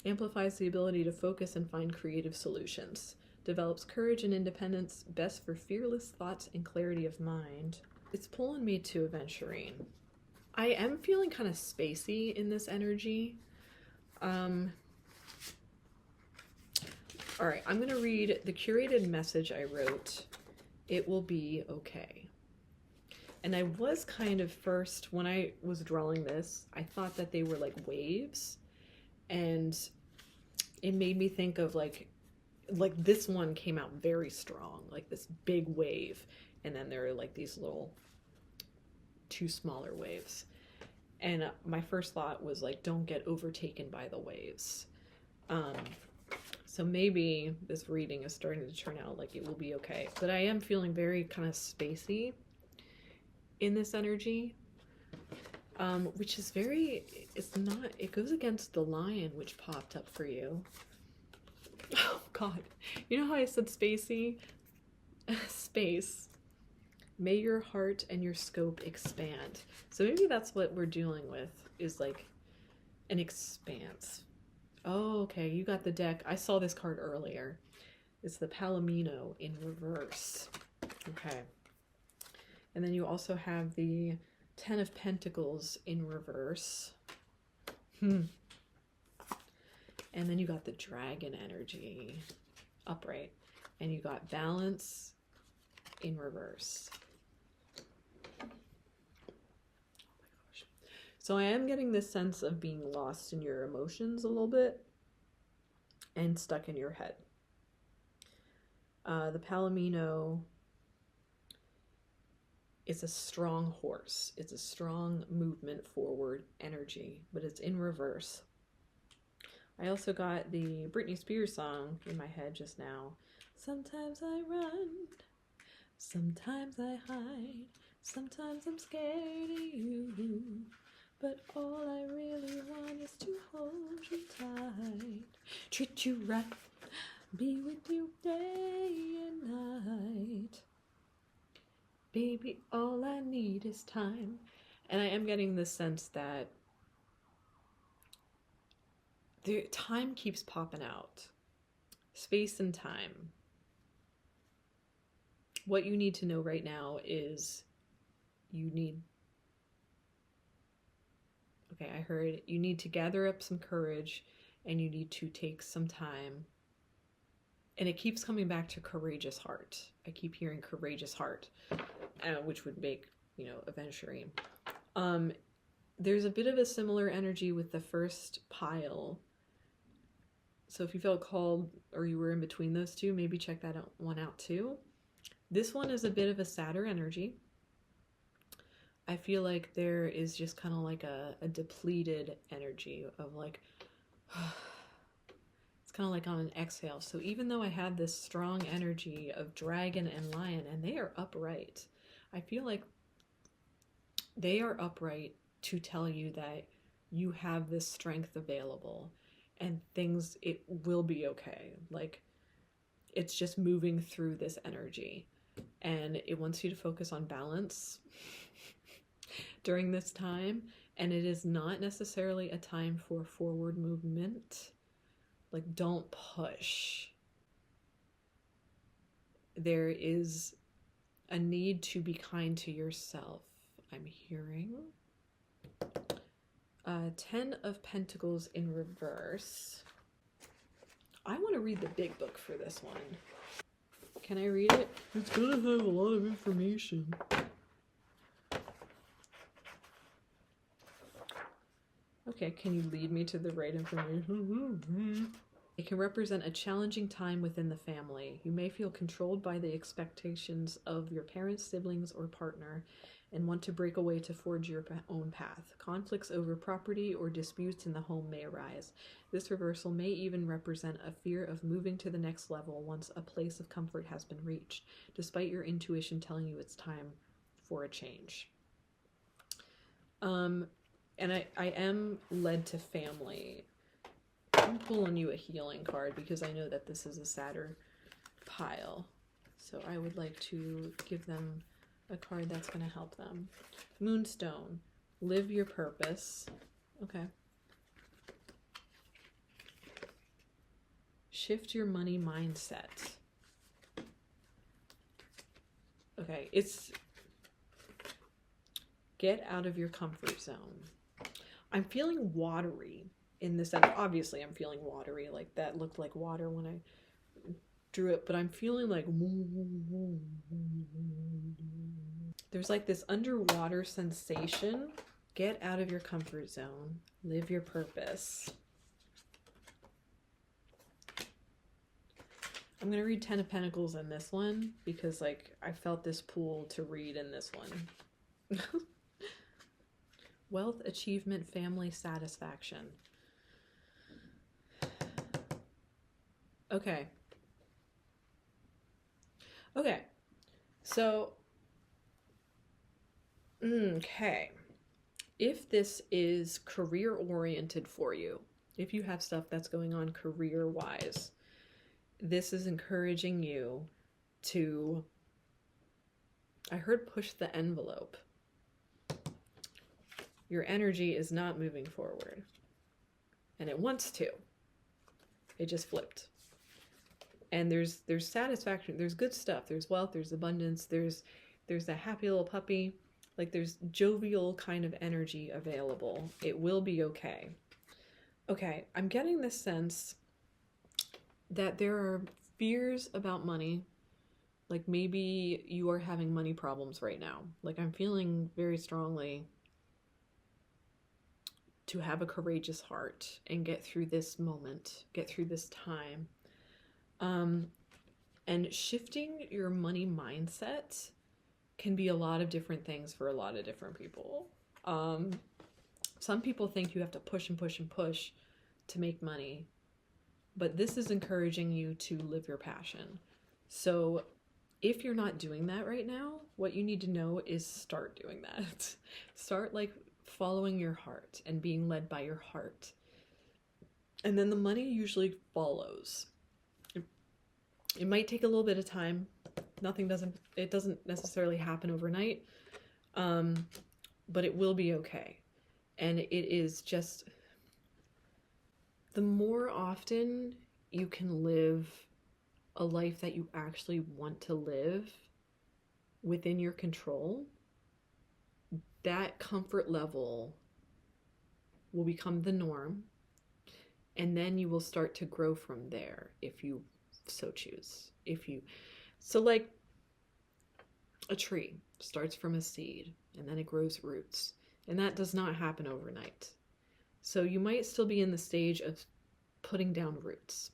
S1: Amplifies the ability to focus and find creative solutions. Develops courage and independence, best for fearless thoughts and clarity of mind. It's pulling me to aventurine. I am feeling kind of spacey in this energy. All right, I'm going to read the curated message I wrote. It will be okay. And I was kind of first, when I was drawing this, I thought that they were like waves. And it made me think of like this one came out very strong, like this big wave. And then there are like these little 2 smaller waves. And my first thought was like, don't get overtaken by the waves. So maybe this reading is starting to turn out like it will be okay. But I am feeling very kind of spacey in this energy, which is it goes against the lion, which popped up for you. Oh God, you know how I said spacey? Space. May your heart and your scope expand. So maybe that's what we're dealing with, is like an expanse. Oh, okay, you got the deck. I saw this card earlier. It's the Palomino in reverse. Okay. And then you also have the 10 of Pentacles in reverse. And then you got the Dragon energy upright. And you got Balance in reverse. Oh my gosh. So I am getting this sense of being lost in your emotions a little bit and stuck in your head. The Palomino is a strong horse. It's a strong movement forward energy, but it's in reverse. I also got the Britney Spears song in my head just now. Sometimes I run, sometimes I hide, sometimes I'm scared of you, but all I really want is to hold you tight, treat you right, be with you day and night. Baby, all I need is time. And I am getting the sense that the time keeps popping out. Space and time. What you need to know right now is you need a Okay, I heard you need to gather up some courage and you need to take some time. And it keeps coming back to courageous heart. I keep hearing courageous heart, which would make, adventuring. There's a bit of a similar energy with the first pile. So if you felt called or you were in between those two, maybe check that one out too. This one is a bit of a sadder energy. I feel like there is just kind of like a depleted energy of like, it's kind of like on an exhale. So even though I have this strong energy of dragon and lion, and they are upright, I feel like they are upright to tell you that you have this strength available and it will be okay. Like, it's just moving through this energy and it wants you to focus on balance during this time. And it is not necessarily a time for forward movement. Like, don't push. There is a need to be kind to yourself, I'm hearing. 10 of Pentacles in reverse. I want to read the big book for this one. Can I read it? It's gonna have a lot of information. Okay, can you lead me to the right information? It can represent a challenging time within the family. You may feel controlled by the expectations of your parents, siblings, or partner and want to break away to forge your own path. Conflicts over property or disputes in the home may arise. This reversal may even represent a fear of moving to the next level once a place of comfort has been reached, despite your intuition telling you it's time for a change. And I am led to family. I'm pulling you a healing card because I know that this is a sadder pile. So I would like to give them a card that's going to help them. Moonstone. Live your purpose. Okay. Shift your money mindset. Okay, it's get out of your comfort zone. I'm feeling watery in the center. Obviously, I'm feeling watery. Like, that looked like water when I drew it, but I'm feeling like there's like this underwater sensation. Get out of your comfort zone. Live your purpose. I'm going to read 10 of Pentacles in this one because, like, I felt this pull to read in this one. Wealth, achievement, family, satisfaction. Okay. Okay. So, okay. If this is career-oriented for you, if you have stuff that's going on career-wise, this is encouraging you to, I heard push the envelope. Your energy is not moving forward. And it wants to. It just flipped. And there's satisfaction, there's good stuff, there's wealth, there's abundance, there's a happy little puppy. Like, there's jovial kind of energy available. It will be okay. Okay, I'm getting this sense that there are fears about money. Like, maybe you are having money problems right now. Like, I'm feeling very strongly to have a courageous heart and get through this moment, get through this time. And shifting your money mindset can be a lot of different things for a lot of different people. Some people think you have to push and push and push to make money, but this is encouraging you to live your passion. So if you're not doing that right now, what you need to know is start doing that. Start, like, following your heart and being led by your heart. And then the money usually follows. It might take a little bit of time. It doesn't necessarily happen overnight, but it will be okay. And it is just, the more often you can live a life that you actually want to live within your control, that comfort level will become the norm, and then you will start to grow from there if you so choose. So like a tree starts from a seed and then it grows roots, and that does not happen overnight. So you might still be in the stage of putting down roots.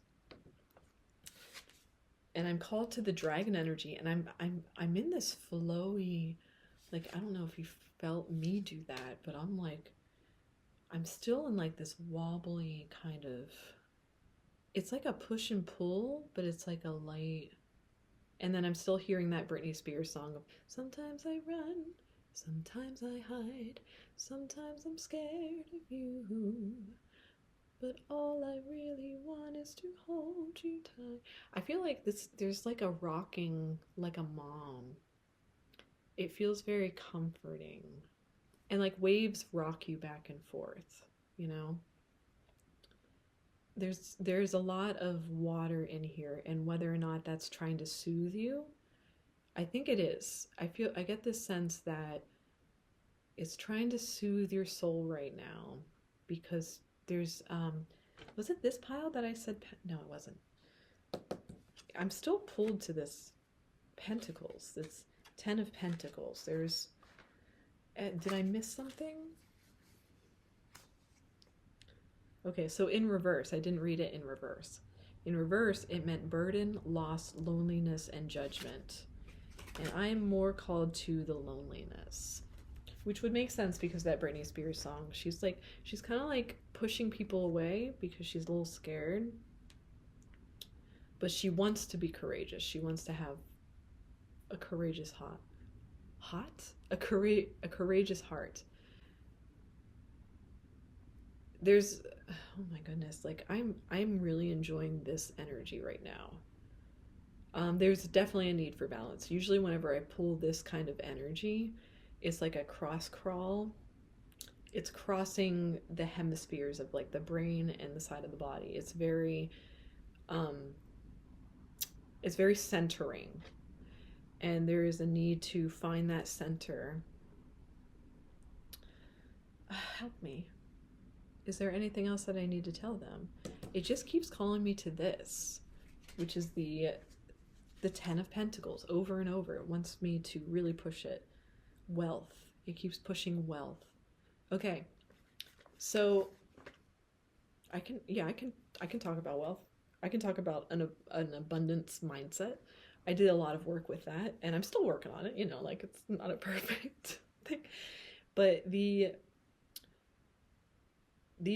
S1: And I'm called to the dragon energy, and I'm in this flowy, like, I don't know if you felt me do that, but I'm still in like this wobbly kind of, it's like a push and pull, but it's like a light. And then I'm still hearing that Britney Spears song of, sometimes I run, sometimes I hide, sometimes I'm scared of you, but all I really want is to hold you tight. I feel like there's like a rocking, like a mom. It feels very comforting. And like waves rock you back and forth, you know? There's a lot of water in here, and whether or not that's trying to soothe you, I think it is. I get this sense that it's trying to soothe your soul right now, because there's was it this pile that I said no, it wasn't. I'm still pulled to this pentacles, this 10 of Pentacles. There's did I miss something? Okay, so in reverse, I didn't read it in reverse. In reverse, it meant burden, loss, loneliness, and judgment. And I am more called to the loneliness, which would make sense because that Britney Spears song, she's kind of like pushing people away because she's a little scared. But she wants to be courageous. She wants to have a courageous a courageous heart. There's, oh my goodness, like I'm really enjoying this energy right now. There's definitely a need for balance. Usually whenever I pull this kind of energy, it's like a cross crawl. It's crossing the hemispheres of like the brain and the side of the body. It's very centering. And there is a need to find that center. Help me. Is there anything else that I need to tell them? It just keeps calling me to this, which is the 10 of Pentacles over and over. It wants me to really push it. Wealth. It keeps pushing wealth. Okay. So I can talk about wealth. I can talk about an abundance mindset. I did a lot of work with that, and I'm still working on it, like it's not a perfect thing. But the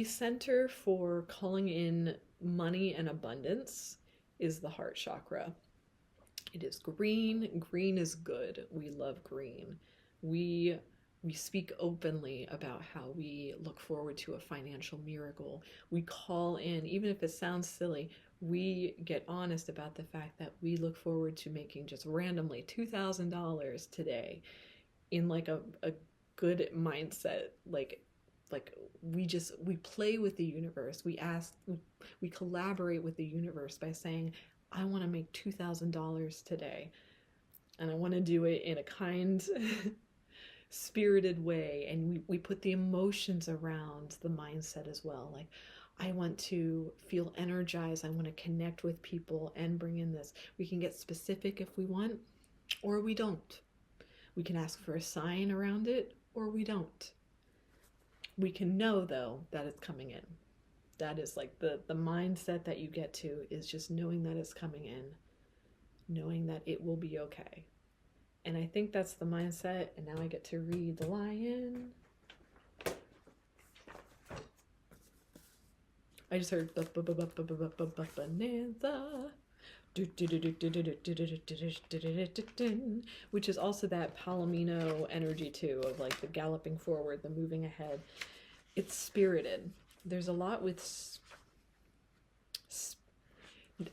S1: center for calling in money and abundance is the heart chakra. It is green. Green is good. We love green. We speak openly about how we look forward to a financial miracle. We call in, even if it sounds silly, we get honest about the fact that we look forward to making just randomly $2,000 today in like a good mindset. Like we play with the universe. We collaborate with the universe by saying, I want to make $2,000 today, and I want to do it in a kind spirited way. And we put the emotions around the mindset as well. Like, I want to feel energized. I want to connect with people and bring in this. We can get specific if we want, or we don't. We can ask for a sign around it, or we don't. We can know, though, that it's coming in. That is like the mindset that you get to, is just knowing that it's coming in, knowing that it will be okay. And I think that's the mindset. And now I get to read the lion. I just heard bonanza, which is also that Palomino energy too, of like the galloping forward, the moving ahead. It's spirited. There's a lot with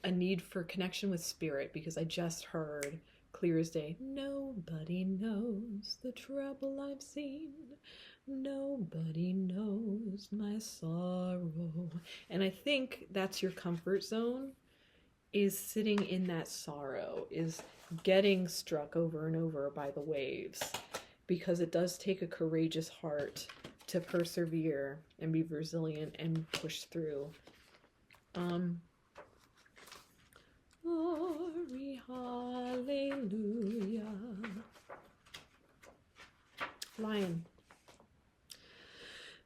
S1: a need for connection with spirit, because I just heard clear as day, nobody knows the trouble I've seen. Nobody knows my sorrow. And I think that's your comfort zone, is sitting in that sorrow, is getting struck over and over by the waves, because it does take a courageous heart to persevere and be resilient and push through. Glory, hallelujah. Lion.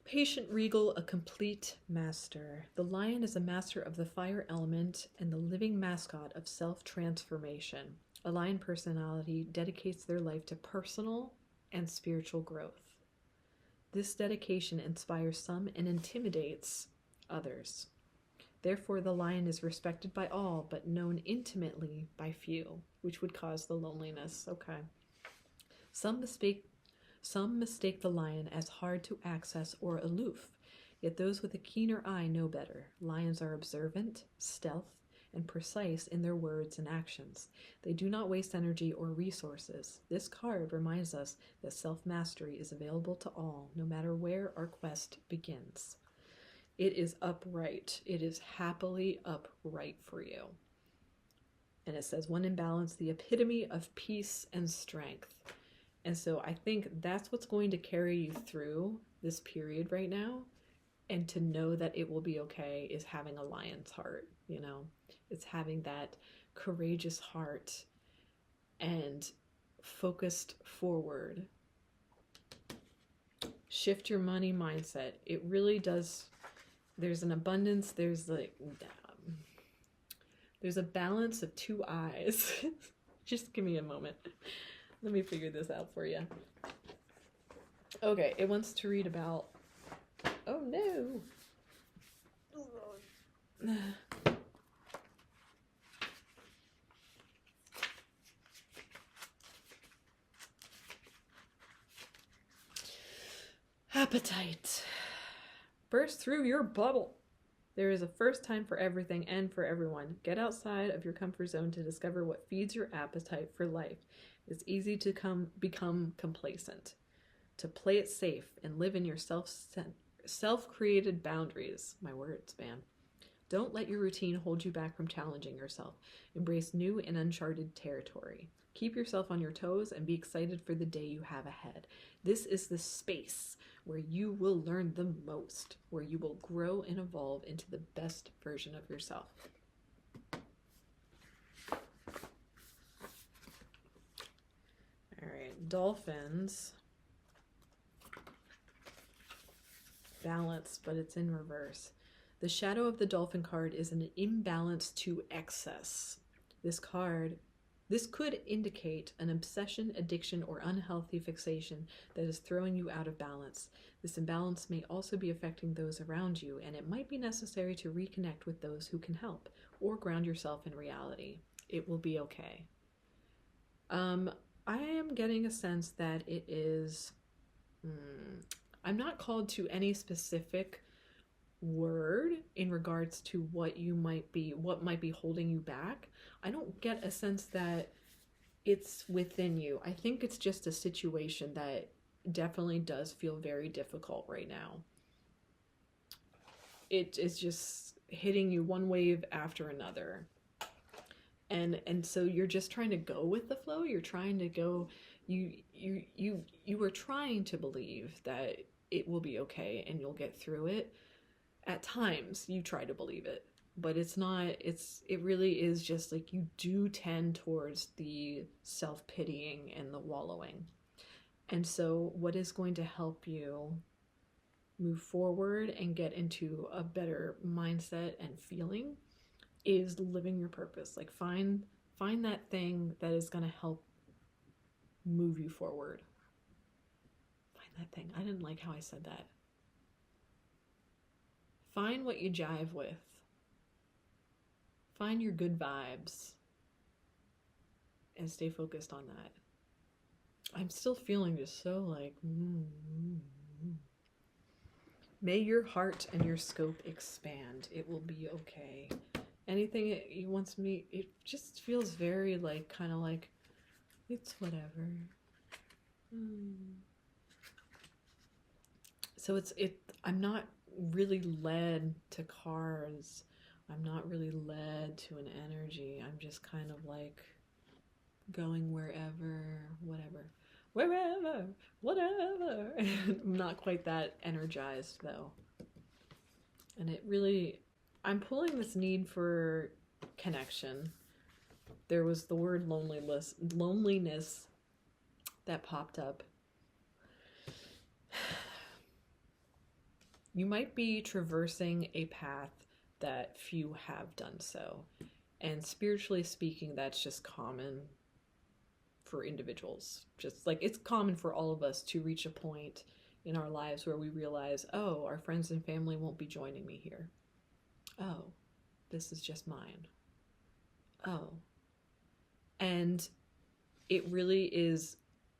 S1: Patient, regal, a complete master. The lion is a master of the fire element and the living mascot of self-transformation. A lion personality dedicates their life to personal and spiritual growth. This dedication inspires some and intimidates others. Therefore, the lion is respected by all, but known intimately by few, which would cause the loneliness. Okay. Some mistake the lion as hard to access or aloof, yet those with a keener eye know better. Lions are observant, stealth, and precise in their words and actions. They do not waste energy or resources. This card reminds us that self-mastery is available to all, no matter where our quest begins. It is upright. It is happily upright for you. And it says, when in balance, the epitome of peace and strength. And so I think that's what's going to carry you through this period right now. And to know that it will be okay is having a lion's heart, you know. It's having that courageous heart and focused forward. Shift your money mindset. It really does. There's an abundance. There's like, there's a balance of two eyes. Just give me a moment. Let me figure this out for you. Okay, it wants to read about, oh no. Appetite. Burst through your bubble. There is a first time for everything and for everyone. Get outside of your comfort zone to discover what feeds your appetite for life. It's easy to become complacent, to play it safe and live in your self-created boundaries. My words, man. Don't let your routine hold you back from challenging yourself. Embrace new and uncharted territory. Keep yourself on your toes and be excited for the day you have ahead. This is the space where you will learn the most, where you will grow and evolve into the best version of yourself. All right, dolphins. Balance, but it's in reverse. The shadow of the dolphin card is an imbalance to excess. This could indicate an obsession, addiction, or unhealthy fixation that is throwing you out of balance. This imbalance may also be affecting those around you, and it might be necessary to reconnect with those who can help, or ground yourself in reality. It will be okay. I am getting a sense that it is... I'm not called to any specific word in regards to what might be holding you back. I don't get a sense that it's within you. I think it's just a situation that definitely does feel very difficult right now. It is just hitting you one wave after another. And so you're just trying to go with the flow. You're trying to go, you were trying to believe that it will be okay and you'll get through it. At times you try to believe it, but it's not, it really is just like you do tend towards the self-pitying and the wallowing. And so what is going to help you move forward and get into a better mindset and feeling is living your purpose. Like find that thing that is going to help move you forward. Find that thing. I didn't like how I said that. Find what you jive with. Find your good vibes and stay focused on that. I'm still feeling just so like, May your heart and your scope expand. It will be okay. Anything he wants me, it just feels very like, kind of like, it's whatever. So I'm not really led to cards. I'm not really led to an energy. I'm just kind of like going wherever, whatever. wherever, whatever. I'm not quite that energized though. And it really, I'm pulling this need for connection. There was the word loneliness that popped up. You might be traversing a path that few have done so. And spiritually speaking, that's just common for individuals. Just like it's common for all of us to reach a point in our lives where we realize, oh, our friends and family won't be joining me here. Oh, this is just mine. Oh. And it really is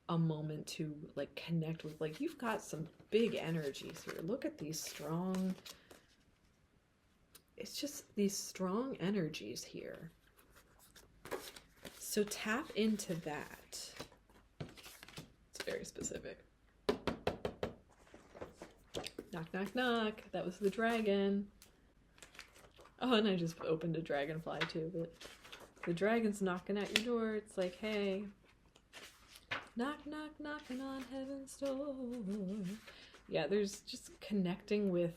S1: a moment to like connect with, like, you've got some big energies here. Look at these strong, it's just these strong energies here. So tap into that. It's very specific. Knock, knock, knock. That was the dragon. Oh, and I just opened a dragonfly too, but the dragon's knocking at your door. It's like, hey, knock, knock, knocking on heaven's door. Yeah, there's just connecting with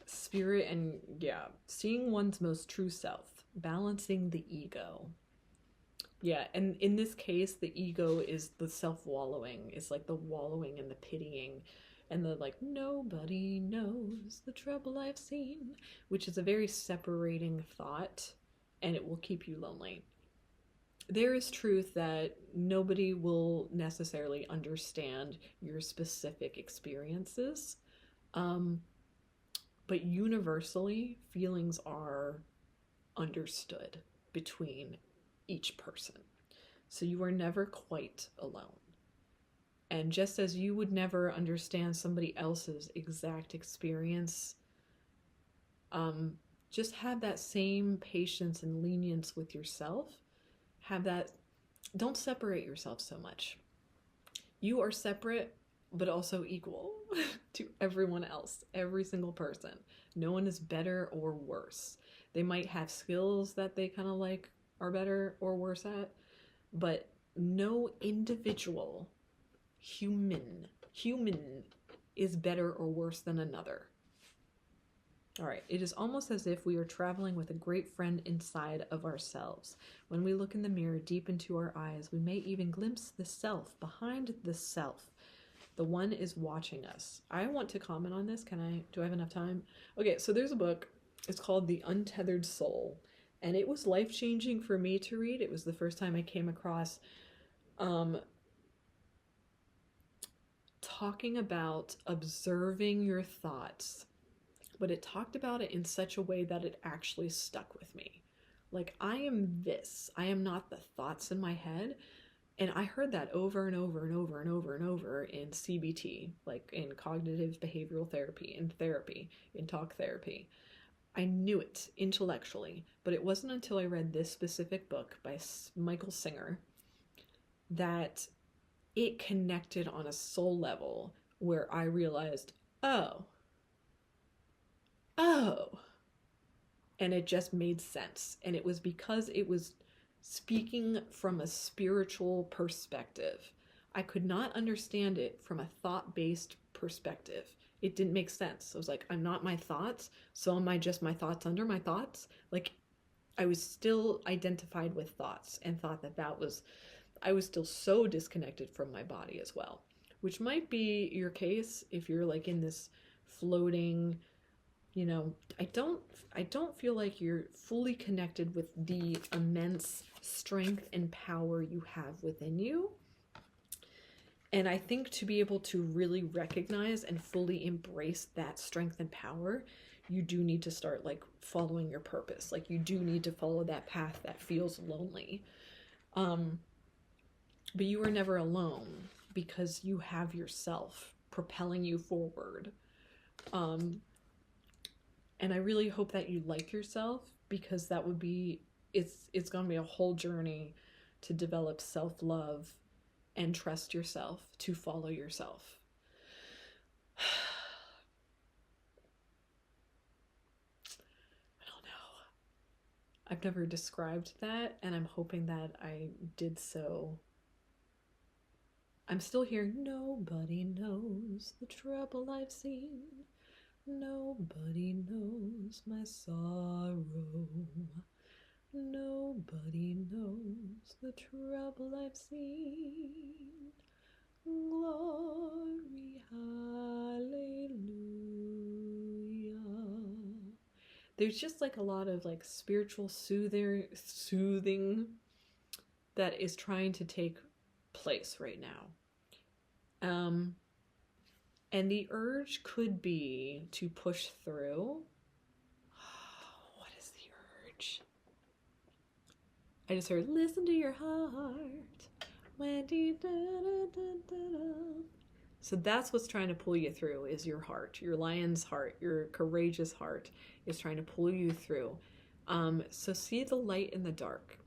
S1: spirit and, yeah, seeing one's most true self, balancing the ego. Yeah, and in this case, the ego is the self-wallowing. It's like the wallowing and the pitying and the like, nobody knows the trouble I've seen, which is a very separating thought, and it will keep you lonely. There is truth that nobody will necessarily understand your specific experiences, but universally, feelings are understood between each person. So you are never quite alone. And just as you would never understand somebody else's exact experience, just have that same patience and lenience with yourself. Have that, don't separate yourself so much. You are separate, but also equal to everyone else, every single person. No one is better or worse. They might have skills that they kind of like are better or worse at, but no individual human is better or worse than another. All right, it is almost as if we are traveling with a great friend inside of ourselves. When we look in the mirror deep into our eyes, we may even glimpse the self behind the self. The one is watching us. I want to comment on this. Do I have enough time? Okay, so there's a book. It's called The Untethered Soul. And it was life-changing for me to read. It was the first time I came across talking about observing your thoughts. But it talked about it in such a way that it actually stuck with me. Like, I am this. I am not the thoughts in my head. And I heard that over and over and over and over and over in CBT, like in cognitive behavioral therapy, in talk therapy. I knew it intellectually, but it wasn't until I read this specific book by Michael Singer that it connected on a soul level where I realized, oh, and it just made sense. And it was because it was speaking from a spiritual perspective. I could not understand it from a thought-based perspective. It didn't make sense. I was like, I'm not my thoughts, so am I just my thoughts under my thoughts? Like, I was still identified with thoughts and thought that I was still so disconnected from my body as well, which might be your case if you're like in this floating, you know, I don't feel like you're fully connected with the immense strength and power you have within you. And I think to be able to really recognize and fully embrace that strength and power, you do need to start like following your purpose. Like, you do need to follow that path that feels lonely. But you are never alone because you have yourself propelling you forward. And I really hope that you like yourself, because that would be, it's going to be a whole journey to develop self-love and trust yourself, to follow yourself. I don't know. I've never described that, and I'm hoping that I did so I'm still hearing, nobody knows the trouble I've seen. Nobody knows my sorrow. Nobody knows the trouble I've seen. Glory, hallelujah. There's just like a lot of like spiritual soothing that is trying to take place right now. And the urge could be to push through. What is the urge? I just heard, listen to your heart. So that's what's trying to pull you through, is your heart. Your lion's heart, your courageous heart is trying to pull you through. So see the light in the dark.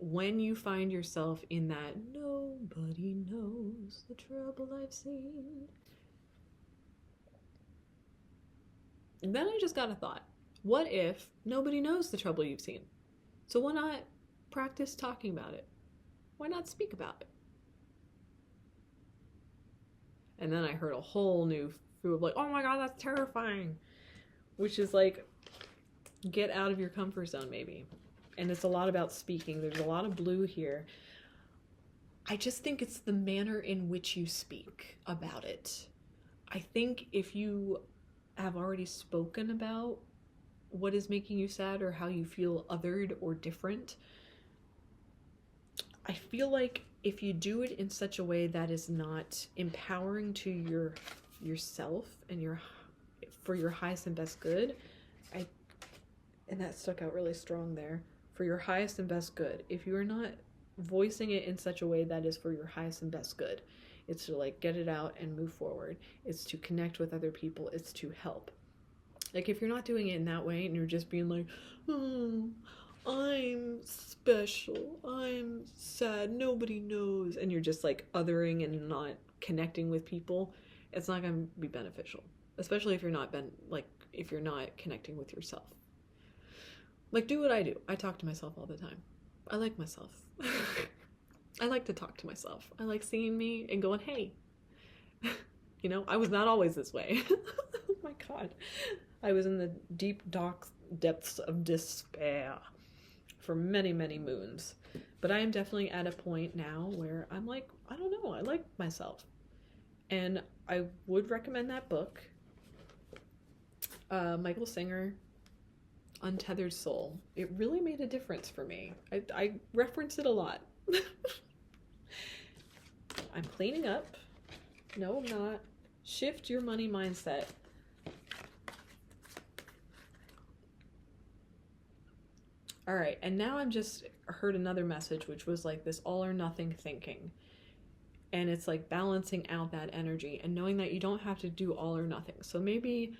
S1: When you find yourself in that, nobody knows the trouble I've seen. And then I just got a thought. What if nobody knows the trouble you've seen? So why not practice talking about it? Why not speak about it? And then I heard a whole new feel of like, oh my God, that's terrifying. Which is like, get out of your comfort zone maybe. And it's a lot about speaking. There's a lot of blue here. I just think it's the manner in which you speak about it. I think if you have already spoken about what is making you sad or how you feel othered or different, I feel like if you do it in such a way that is not empowering to yourself and for your highest and best good, and that stuck out really strong there, for your highest and best good. If you are not voicing it in such a way that is for your highest and best good, it's to like get it out and move forward. It's to connect with other people. It's to help. Like if you're not doing it in that way and you're just being like, oh, I'm special, I'm sad, nobody knows, and you're just like othering and not connecting with people, it's not going to be beneficial. Especially if you're not if you're not connecting with yourself. Like, do what I do. I talk to myself all the time. I like myself. I like to talk to myself. I like seeing me and going, hey. You know, I was not always this way. Oh my God. I was in the deep, dark depths of despair for many, many moons. But I am definitely at a point now where I'm like, I don't know, I like myself. And I would recommend that book. Michael Singer, Untethered Soul. It really made a difference for me. I reference it a lot. I'm cleaning up. No, I'm not. Shift your money mindset. All right, and now I'm just heard another message, which was like this all or nothing thinking. And it's like balancing out that energy and knowing that you don't have to do all or nothing. So maybe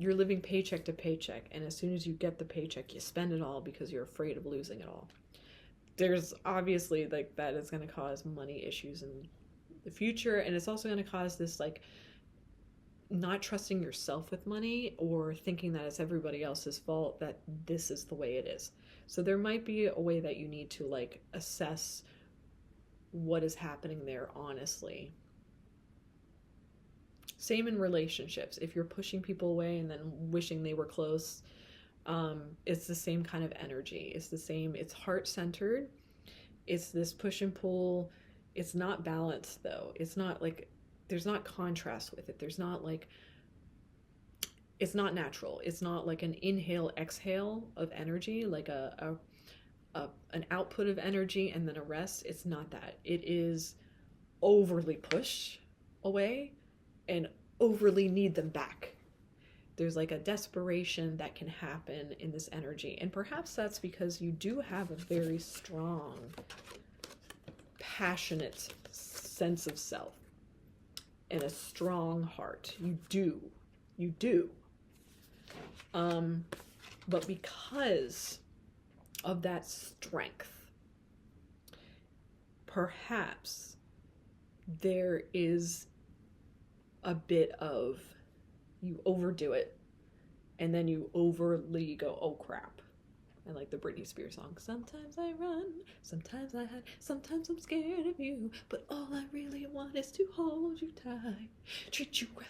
S1: you're living paycheck to paycheck, and as soon as you get the paycheck, you spend it all because you're afraid of losing it all. There's obviously like that is going to cause money issues in the future, and it's also going to cause this like not trusting yourself with money or thinking that it's everybody else's fault that this is the way it is. So there might be a way that you need to like assess what is happening there honestly. Same in relationships. If you're pushing people away and then wishing they were close, it's the same kind of energy. It's the same. It's heart-centered. It's this push and pull. It's not balanced, though. It's not like, there's not contrast with it. There's not like, it's not natural. It's not like an inhale, exhale of energy, like an output of energy and then a rest. It's not that. It is overly push away and overly need them back. There's like a desperation that can happen in this energy. And perhaps that's because you do have a very strong, passionate sense of self and a strong heart. You do. But because of that strength, perhaps there is a bit of you overdo it and then you overly go, oh crap, I like the Britney Spears song. Sometimes I run, sometimes I hide, sometimes I'm scared of you, but all I really want is to hold you tight, treat you right,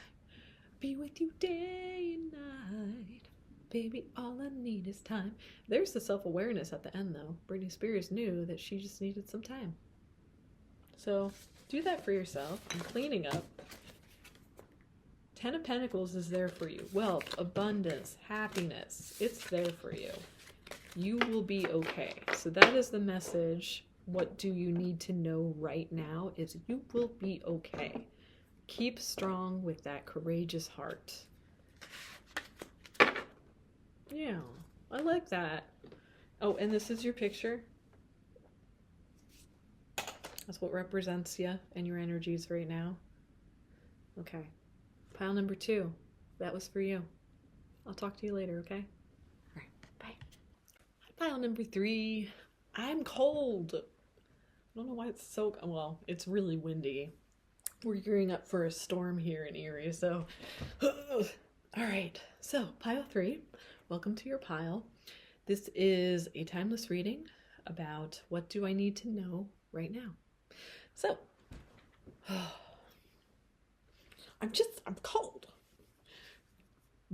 S1: be with you day and night. Baby, all I need is time. There's the self-awareness at the end, though. Britney Spears knew that she just needed some time. So do that for yourself. I'm cleaning up. 10 of Pentacles is there for you. Wealth, abundance, happiness. It's there for you. You will be okay. So that is the message. What do you need to know right now is you will be okay. Keep strong with that courageous heart. Yeah, I like that. Oh, and this is your picture. That's what represents you and your energies right now. Okay. Pile number 2. That was for you. I'll talk to you later, okay? All right, bye. Pile number 3. I'm cold. I don't know why it's so... Well, it's really windy. We're gearing up for a storm here in Erie, so... All right, so pile 3. Welcome to your pile. This is a timeless reading about what do I need to know right now. So, I'm cold.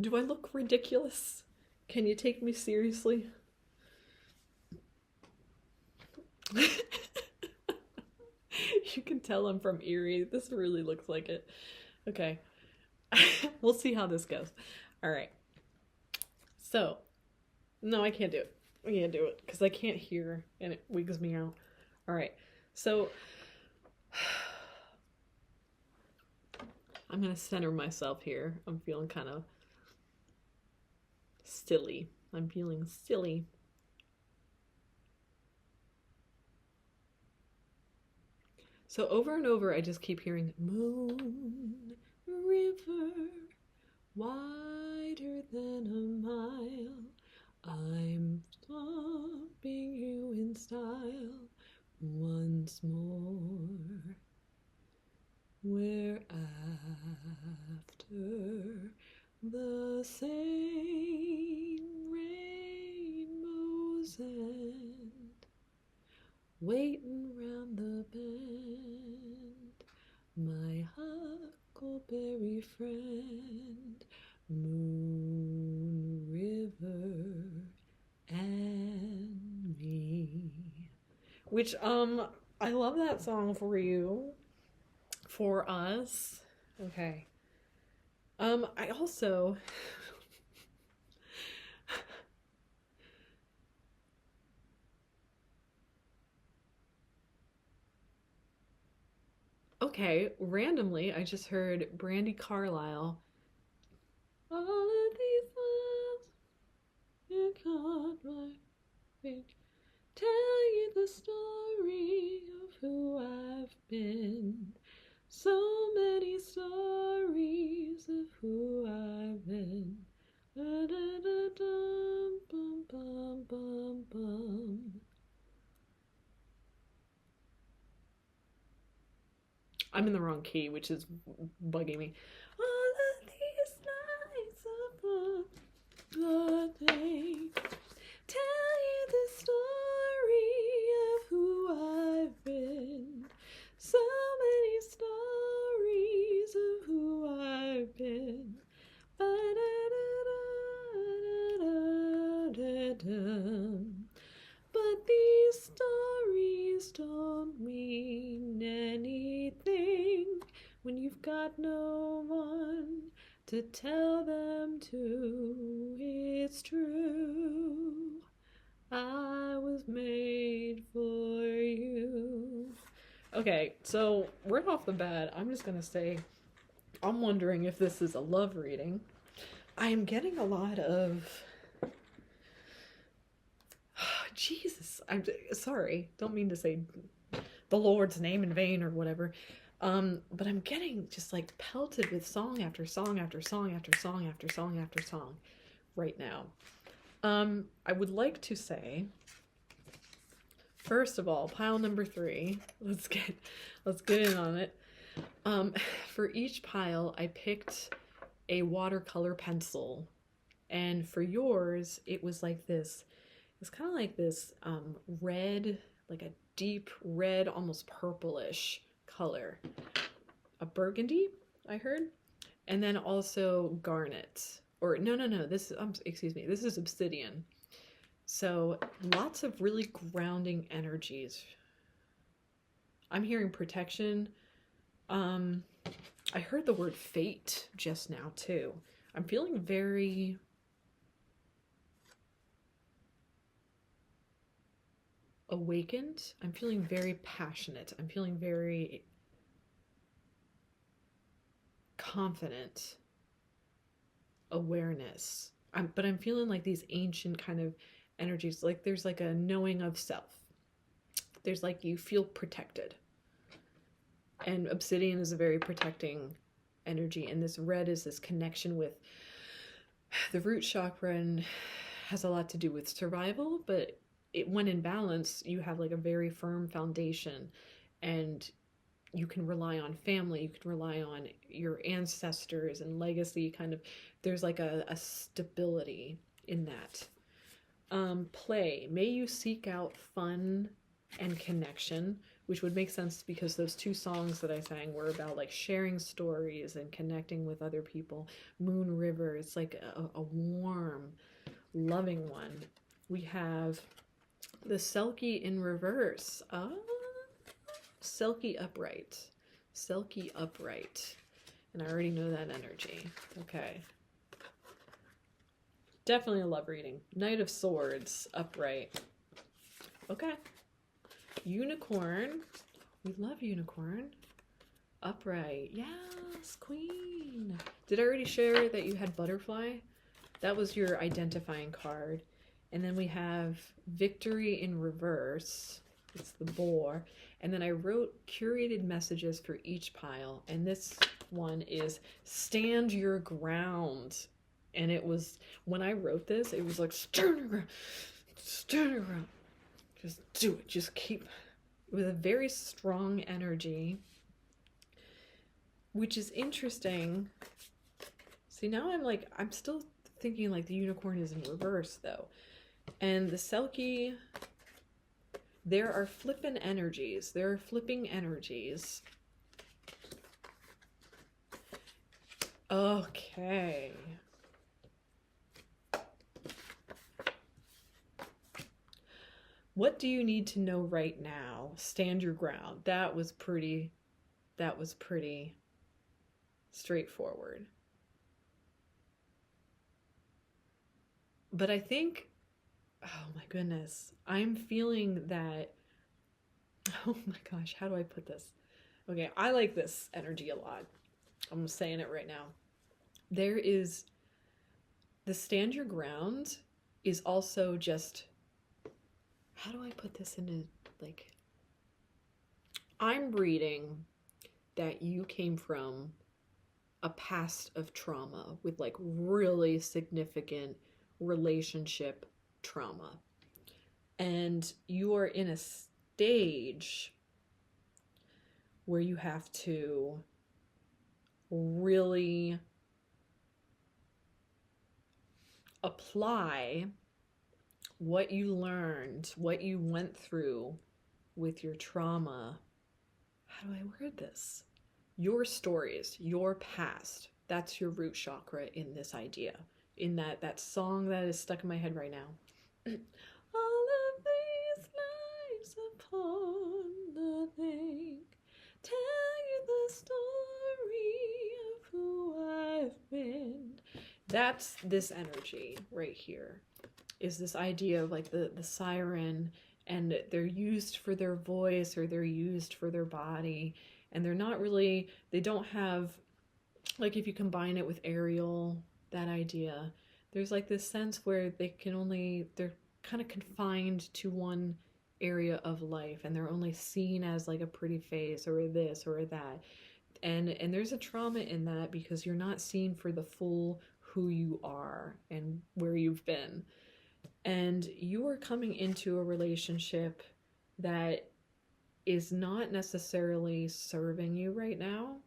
S1: Do I look ridiculous? Can you take me seriously? You can tell I'm from Erie. This really looks like it. Okay. We'll see how this goes. All right. So, no, I can't do it. I can't do it because I can't hear and it wigs me out. All right. So, I'm going to center myself here. I'm feeling kind of silly. I'm feeling silly. So over and over, I just keep hearing, moon, river, wider than a mile. I'm stopping you in style once more. We're after the same rainbow's end, waiting round the bend, my huckleberry friend, moon, river, and me. Which, I love that song for you. For us. Okay. I also... Okay, randomly, I just heard Brandi Carlile. All of these miles, you caught my feet. Tell you the story of who I've been. So many stories of who I've been. Ba-da-da-dum, bum, bum, bum, bum. I'm in the wrong key, which is bugging me. All of these nights above the day, tell you the story of who I've been. So many stories of who I've been. Ba-da-da-da-da-da-dum. But these stories don't mean anything when you've got no one to tell them to. It's true, I was made for you. Okay, so right off the bat, I'm just gonna say, I'm wondering if this is a love reading. I am getting a lot of... Jesus, I'm sorry. Don't mean to say the Lord's name in vain or whatever. But I'm getting just like pelted with song after song after song after song after song after song right now. I would like to say, first of all, pile number 3. Let's get in on it. For each pile, I picked a watercolor pencil, and for yours, it was like this. It's kind of like this red, like a deep red, almost purplish color. A burgundy, I heard. And then also garnet. Or no, this is excuse me, this is obsidian. So lots of really grounding energies. I'm hearing protection. I heard the word fate just now too. I'm feeling very awakened. I'm feeling very passionate. I'm feeling very confident. Awareness. But I'm feeling like these ancient kind of energies. Like there's like a knowing of self. There's like you feel protected. And obsidian is a very protecting energy. And this red is this connection with the root chakra and has a lot to do with survival, but when in balance, you have like a very firm foundation and you can rely on family, you can rely on your ancestors and legacy kind of, there's like a stability in that. Play. May you seek out fun and connection, which would make sense because those two songs that I sang were about like sharing stories and connecting with other people. Moon River, it's like a warm, loving one. We have the Selkie in reverse. Selkie upright. Selkie upright. And I already know that energy. Okay. Definitely a love reading. Knight of Swords, upright. Okay. Unicorn. We love unicorn. Upright. Yes, queen. Did I already share that you had butterfly? That was your identifying card. And then we have victory in reverse. It's the boar. And then I wrote curated messages for each pile. And this one is stand your ground. And it was, when I wrote this, it was like, stand your ground. Stand your ground. Just do it. Just keep. It was a very strong energy, which is interesting. See, now I'm still thinking like the unicorn is in reverse though. And the Selkie, there are flipping energies. There are flipping energies. Okay. What do you need to know right now? Stand your ground. That was pretty straightforward. But I think, oh my goodness, I'm feeling that, oh my gosh, how do I put this? Okay, I like this energy a lot. I'm saying it right now. There is, the stand your ground is also just, how do I put this into, like, I'm reading that you came from a past of trauma with like really significant relationship trauma. And you are in a stage where you have to really apply what you learned, what you went through with your trauma. How do I word this? Your stories, your past. That's your root chakra in this idea. In that song that is stuck in my head right now. All of these lives upon the thing tell you the story of who I've been. That's this energy right here. Is this idea of like the siren, and they're used for their voice or they're used for their body, and they're not really, they don't have, like if you combine it with Ariel, that idea, there's like this sense where they're kind of confined to one area of life and they're only seen as like a pretty face or this or that. And there's a trauma in that because you're not seen for the full who you are and where you've been. And you are coming into a relationship that is not necessarily serving you right now.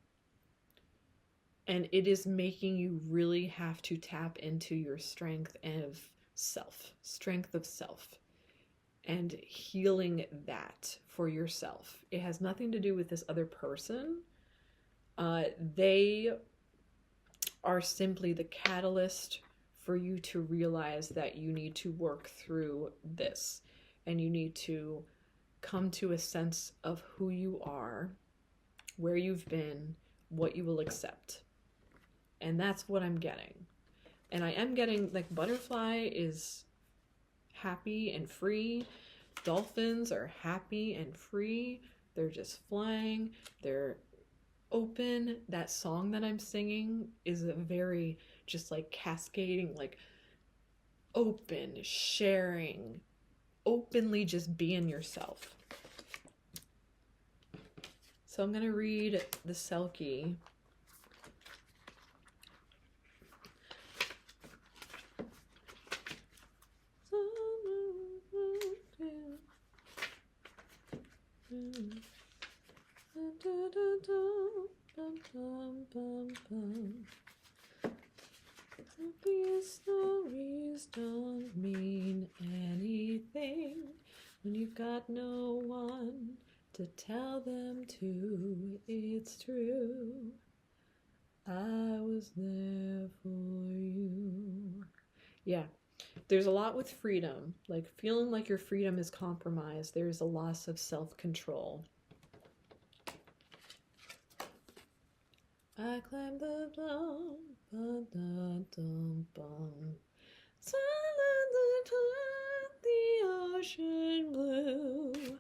S1: And it is making you really have to tap into your strength of self. and healing that for yourself. It has nothing to do with this other person. They are simply the catalyst for you to realize that you need to work through this, and you need to come to a sense of who you are, where you've been, what you will accept. And that's what I'm getting. And I am getting, like, butterfly is happy and free. Dolphins are happy and free. They're just flying. They're open. That song that I'm singing is a very just like cascading, like open, sharing, openly just being yourself. So I'm going to read the Selkie. These stories don't mean anything when you've got no one to tell them to. It's true, I was there for you. Yeah, there's a lot with freedom, like feeling like your freedom is compromised. There's a loss of self-control. I climbed the dome, silent the ocean blue.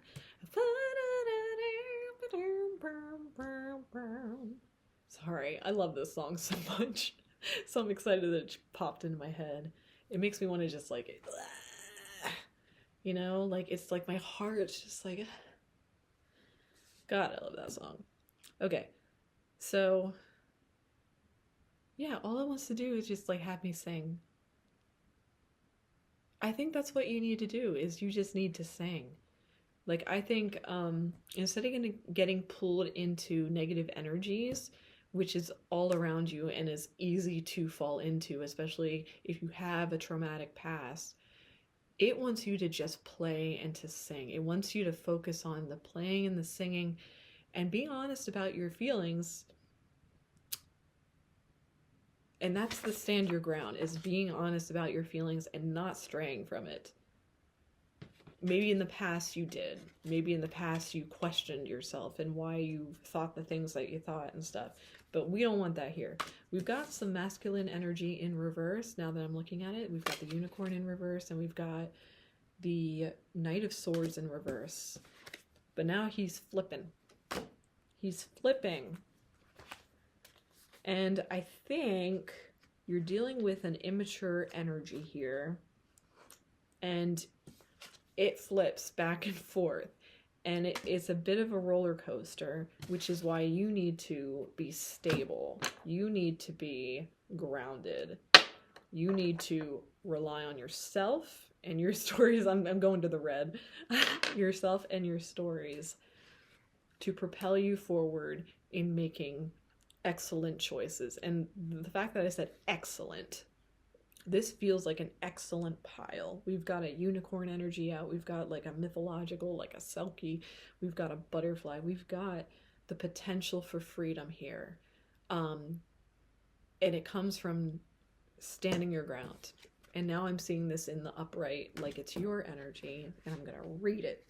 S1: Sorry, I love this song so much. So I'm excited that it popped into my head. It makes me want to just like, you know, like it's like my heart's just like, God, I love that song. Okay, so yeah, all it wants to do is just like have me sing. I think that's what you need to do, is you just need to sing. Like, I think instead of getting pulled into negative energies, which is all around you and is easy to fall into, especially if you have a traumatic past, it wants you to just play and to sing. It wants you to focus on the playing and the singing and being honest about your feelings. And that's the stand your ground, is being honest about your feelings and not straying from it. Maybe in the past you did. Maybe in the past you questioned yourself and why you thought the things that you thought and stuff. But we don't want that here. We've got some masculine energy in reverse now that I'm looking at it. We've got the unicorn in reverse, and we've got the Knight of Swords in reverse. But now he's flipping. He's flipping. And I think you're dealing with an immature energy here. And it flips back and forth. And it's a bit of a roller coaster, which is why you need to be stable. You need to be grounded. You need to rely on yourself and your stories. I'm going to the red. Yourself and your stories to propel you forward in making excellent choices. And the fact that I said excellent, this feels like an excellent pile. We've got a unicorn energy out. We've got like a mythological, like a Selkie. We've got a butterfly. We've got the potential for freedom here. And it comes from standing your ground. And now I'm seeing this in the upright, like it's your energy. And I'm going to read it.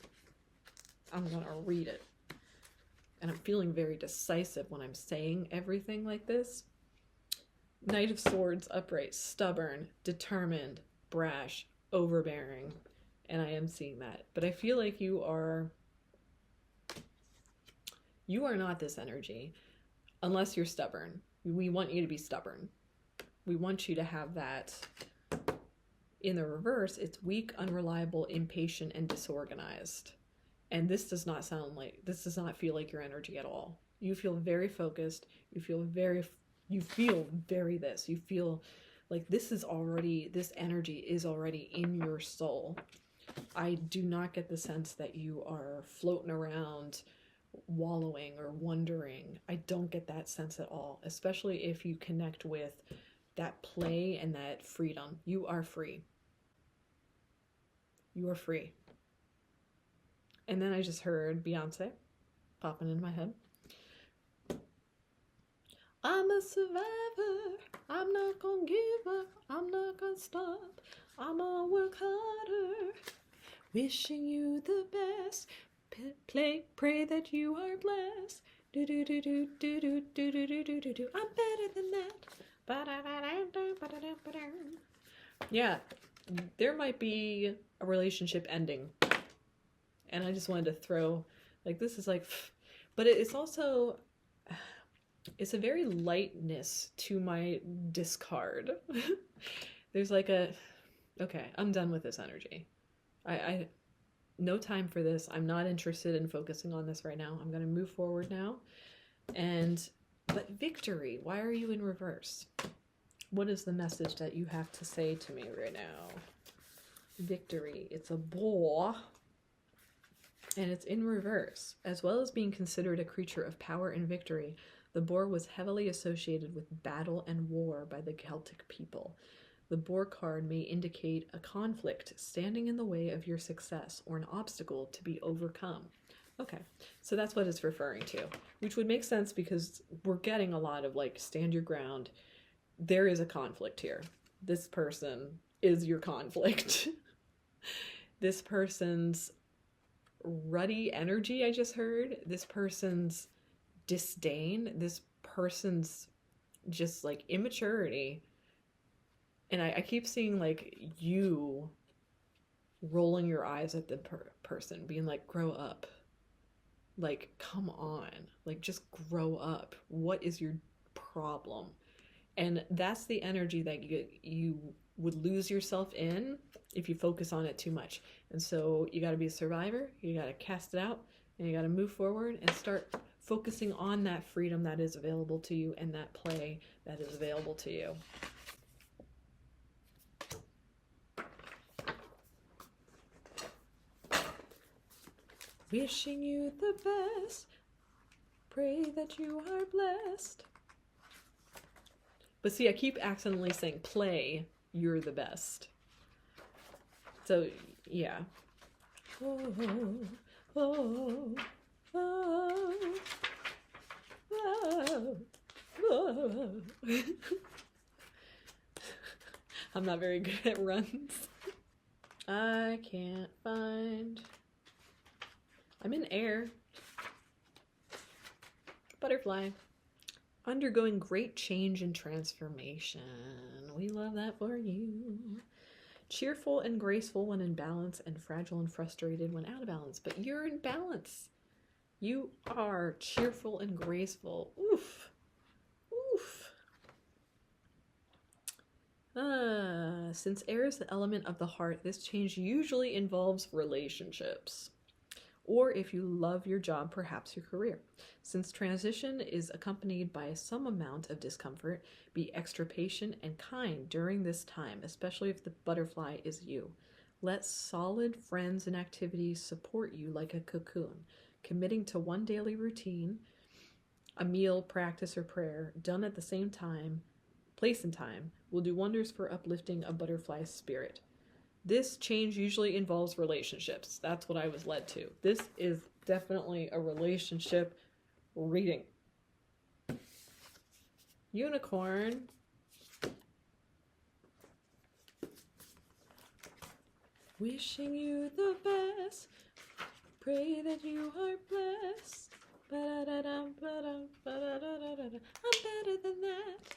S1: And I'm feeling very decisive when I'm saying everything like this. Knight of Swords, upright, stubborn, determined, brash, overbearing. And I am seeing that. But I feel like you are not this energy unless you're stubborn. We want you to be stubborn. We want you to have that. In the reverse, it's weak, unreliable, impatient, and disorganized. And this does not feel like your energy at all. You feel very focused. You feel very this. You feel like this energy is already in your soul. I do not get the sense that you are floating around wallowing or wondering. I don't get that sense at all, especially if you connect with that play and that freedom. You are free. You are free. And then I just heard Beyonce popping in my head. I'm a survivor, I'm not gonna give up, I'm not gonna stop, I'm gonna work harder, wishing you the best, pray that you are blessed, do do do do do do do do do do do do, I'm better than that. Yeah, there might be a relationship ending, and I just wanted to throw, like, this is like, but it's also, it's a very lightness to my discard. There's like a, okay, I'm done with this energy. I no time for this. I'm not interested in focusing on this right now. I'm going to move forward now. But victory, why are you in reverse? What is the message that you have to say to me right now? Victory, it's a boar, and it's in reverse. As well as being considered a creature of power and victory, the boar was heavily associated with battle and war by the Celtic people. The boar card may indicate a conflict standing in the way of your success or an obstacle to be overcome. Okay, so that's what it's referring to, which would make sense because we're getting a lot of like, stand your ground. There is a conflict here. This person is your conflict. This person's ruddy energy, I just heard. This person's disdain. This person's just like immaturity. And I keep seeing like you rolling your eyes at the person, being like, grow up. Like, come on. Like, just grow up. What is your problem? And that's the energy that you would lose yourself in if you focus on it too much. And so you got to be a survivor. You got to cast it out, and you got to move forward and start focusing on that freedom that is available to you and that play that is available to you. Wishing you the best, pray that you are blessed. But see, I keep accidentally saying play, you're the best. So, yeah. Oh, oh, oh, oh, oh. I'm not very good at runs. I can't find... I'm in air. Butterfly. Undergoing great change and transformation. We love that for you. Cheerful and graceful when in balance, and fragile and frustrated when out of balance. But you're in balance. You are cheerful and graceful. Oof. Oof. Since air is the element of the heart, this change usually involves relationships. Or if you love your job, perhaps your career. Since transition is accompanied by some amount of discomfort, be extra patient and kind during this time, especially if the butterfly is you. Let solid friends and activities support you like a cocoon. Committing to one daily routine, a meal, practice, or prayer, done at the same time, place and time, will do wonders for uplifting a butterfly's spirit. This change usually involves relationships. That's what I was led to. This is definitely a relationship reading. Unicorn. Wishing you the best. Pray that you are blessed. I'm better than that.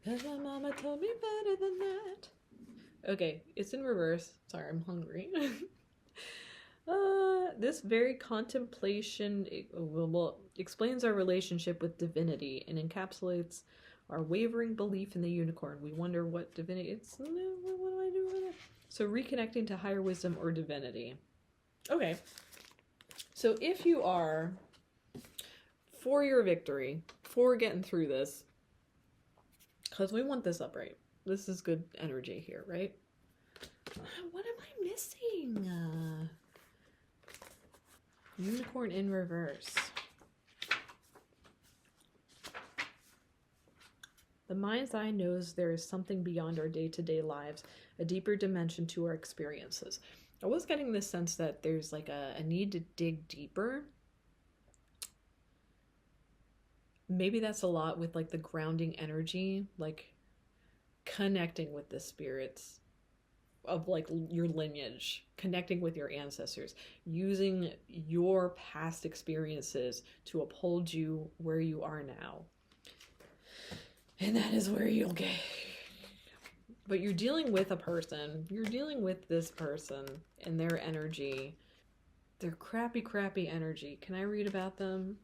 S1: Cause my mama told me better than that. Okay, it's in reverse. Sorry, I'm hungry. This very contemplation explains our relationship with divinity and encapsulates our wavering belief in the unicorn. We wonder what divinity it's. What do I do with it? So reconnecting to higher wisdom or divinity. Okay. So if you are for your victory, for getting through this, because we want this upright. This is good energy here, right? What am I missing? Unicorn in reverse. The mind's eye knows there is something beyond our day-to-day lives, a deeper dimension to our experiences. I was getting this sense that there's like a need to dig deeper. Maybe that's a lot with like the grounding energy, like connecting with the spirits of like your lineage, connecting with your ancestors, using your past experiences to uphold you where you are now. And that is where you'll get. But you're dealing with a person. You're dealing with this person and their energy. Their crappy, crappy energy. Can I read about them?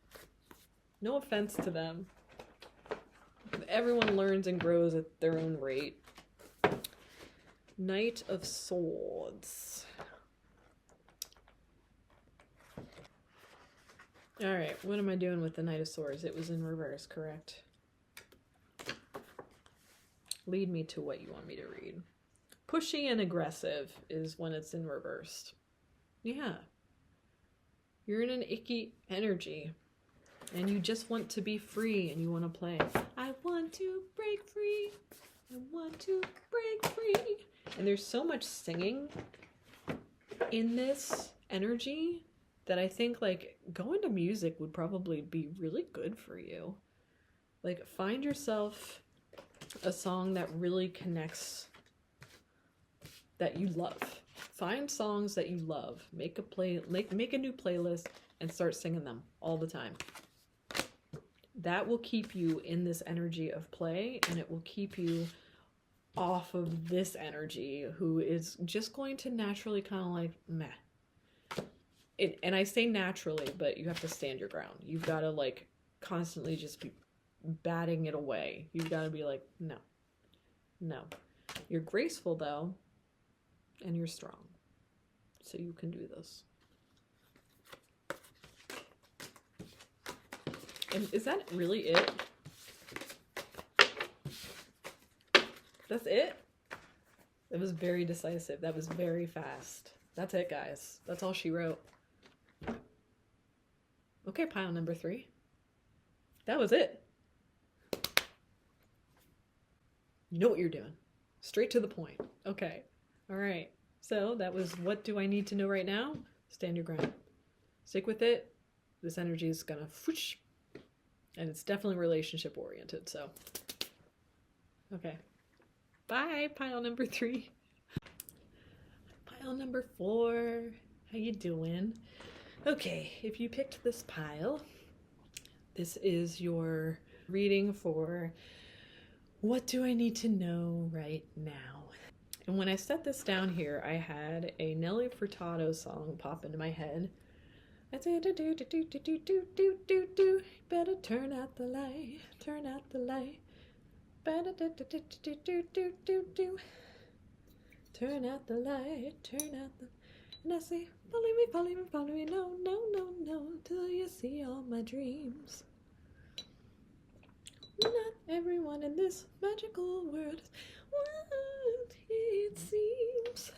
S1: No offense to them. Everyone learns and grows at their own rate. Knight of Swords. Alright, what am I doing with the Knight of Swords? It was in reverse, correct? Lead me to what you want me to read. Pushy and aggressive is when it's in reversed. Yeah. You're in an icky energy. And you just want to be free and you want to play. I want to break free. I want to break free. And there's so much singing in this energy that I think like going to music would probably be really good for you. Like find yourself a song that really connects, that you love. Find songs that you love. Make a new playlist and start singing them all the time. That will keep you in this energy of play, and it will keep you off of this energy who is just going to naturally kind of like meh. And I say naturally, but you have to stand your ground. You've got to like constantly just be batting it away. You've got to be like, no. You're graceful though, and you're strong. So you can do this. And is that really it? That's it? That was very decisive. That was very fast. That's it, guys. That's all she wrote. Okay, pile number 3. That was it. You know what you're doing. Straight to the point. Okay. All right. So that was what do I need to know right now? Stand your ground. Stick with it. This energy is gonna whoosh. And it's definitely relationship oriented, so. Okay. Bye, pile number 3. Pile number 4. How you doing? Okay, if you picked this pile, this is your reading for what do I need to know right now? And when I set this down here, I had a Nelly Furtado song pop into my head. I said, do, better turn out the light, turn out the light. Better do, turn out the light, turn out the. And I say, follow me, no, till you see all my dreams. Not everyone in this magical world is what it seems.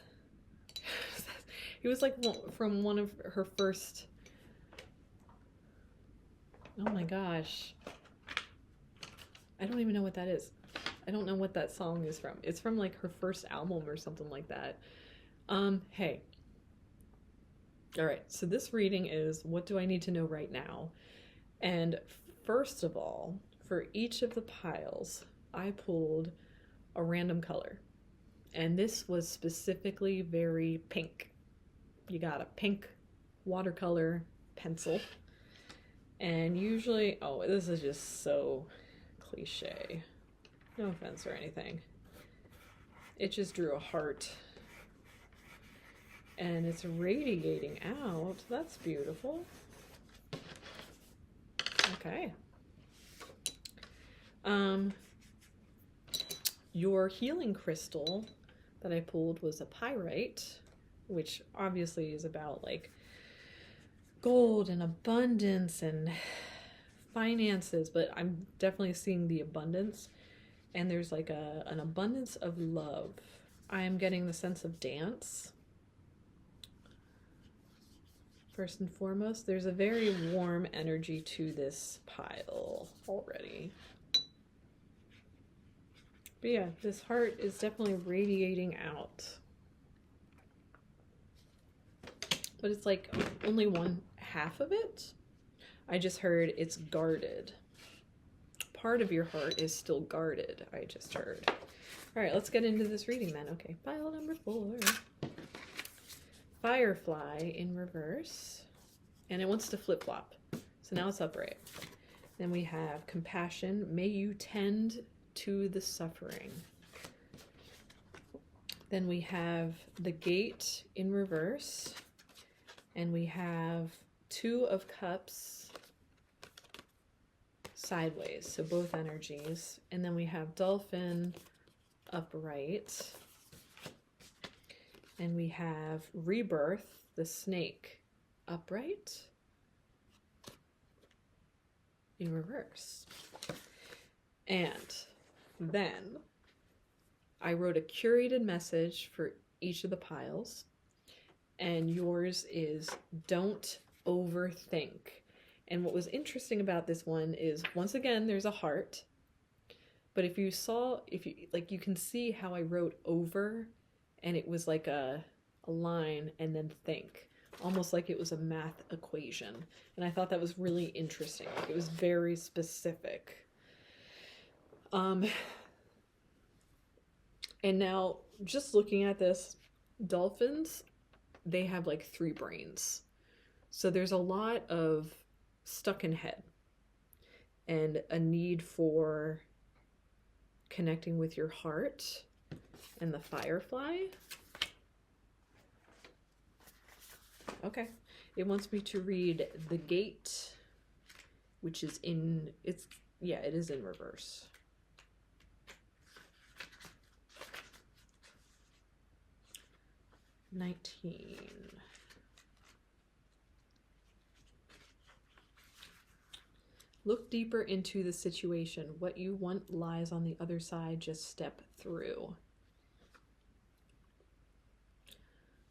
S1: It was like from one of her first. Oh my gosh. I don't even know what that is. I don't know what that song is from. It's from like her first album or something like that. Hey. All right, so this reading is what do I need to know right now? And first of all, for each of the piles, I pulled a random color. And this was specifically very pink. You got a pink watercolor pencil. And usually, oh, this is just so cliche. No offense or anything. It just drew a heart. And it's radiating out. That's beautiful. Okay. Your healing crystal that I pulled was a pyrite, which obviously is about like gold and abundance and finances, but I'm definitely seeing the abundance, and there's like an abundance of love. I am getting the sense of dance. First and foremost, there's a very warm energy to this pile already. But yeah, this heart is definitely radiating out. But it's like only one half of it. I just heard it's guarded. Part of your heart is still guarded, I just heard. All right, let's get into this reading then. Okay, pile number 4. Firefly in reverse. And it wants to flip-flop. So now it's upright. Then we have compassion. May you tend to the suffering. Then we have the gate in reverse. And we have 2 of cups sideways, so both energies. And then we have dolphin upright. And we have rebirth, the snake, upright in reverse. And then I wrote a curated message for each of the piles. And yours is don't overthink. And what was interesting about this one is, once again, there's a heart. But if you can see how I wrote over, and it was like a line and then think, almost like it was a math equation. And I thought that was really interesting. Like, it was very specific. And now, just looking at this, dolphins, they have like 3 brains. So there's a lot of stuck in head and a need for connecting with your heart. And the firefly, okay, it wants me to read the gate, which is it is in reverse. $19. Look deeper into the situation. What you want lies on the other side. Just step through.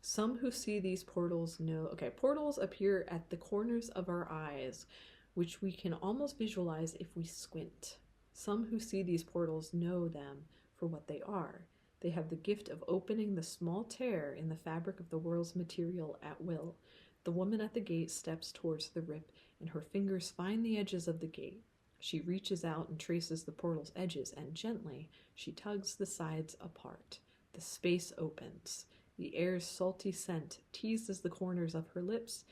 S1: Some who see these portals know... Okay, portals appear at the corners of our eyes, which we can almost visualize if we squint. Some who see these portals know them for what they are. They have the gift of opening the small tear in the fabric of the world's material at will. The woman at the gate steps towards the rip, and her fingers find the edges of the gate. She reaches out and traces the portal's edges, and gently she tugs the sides apart. The space opens. The air's salty scent teases the corners of her lips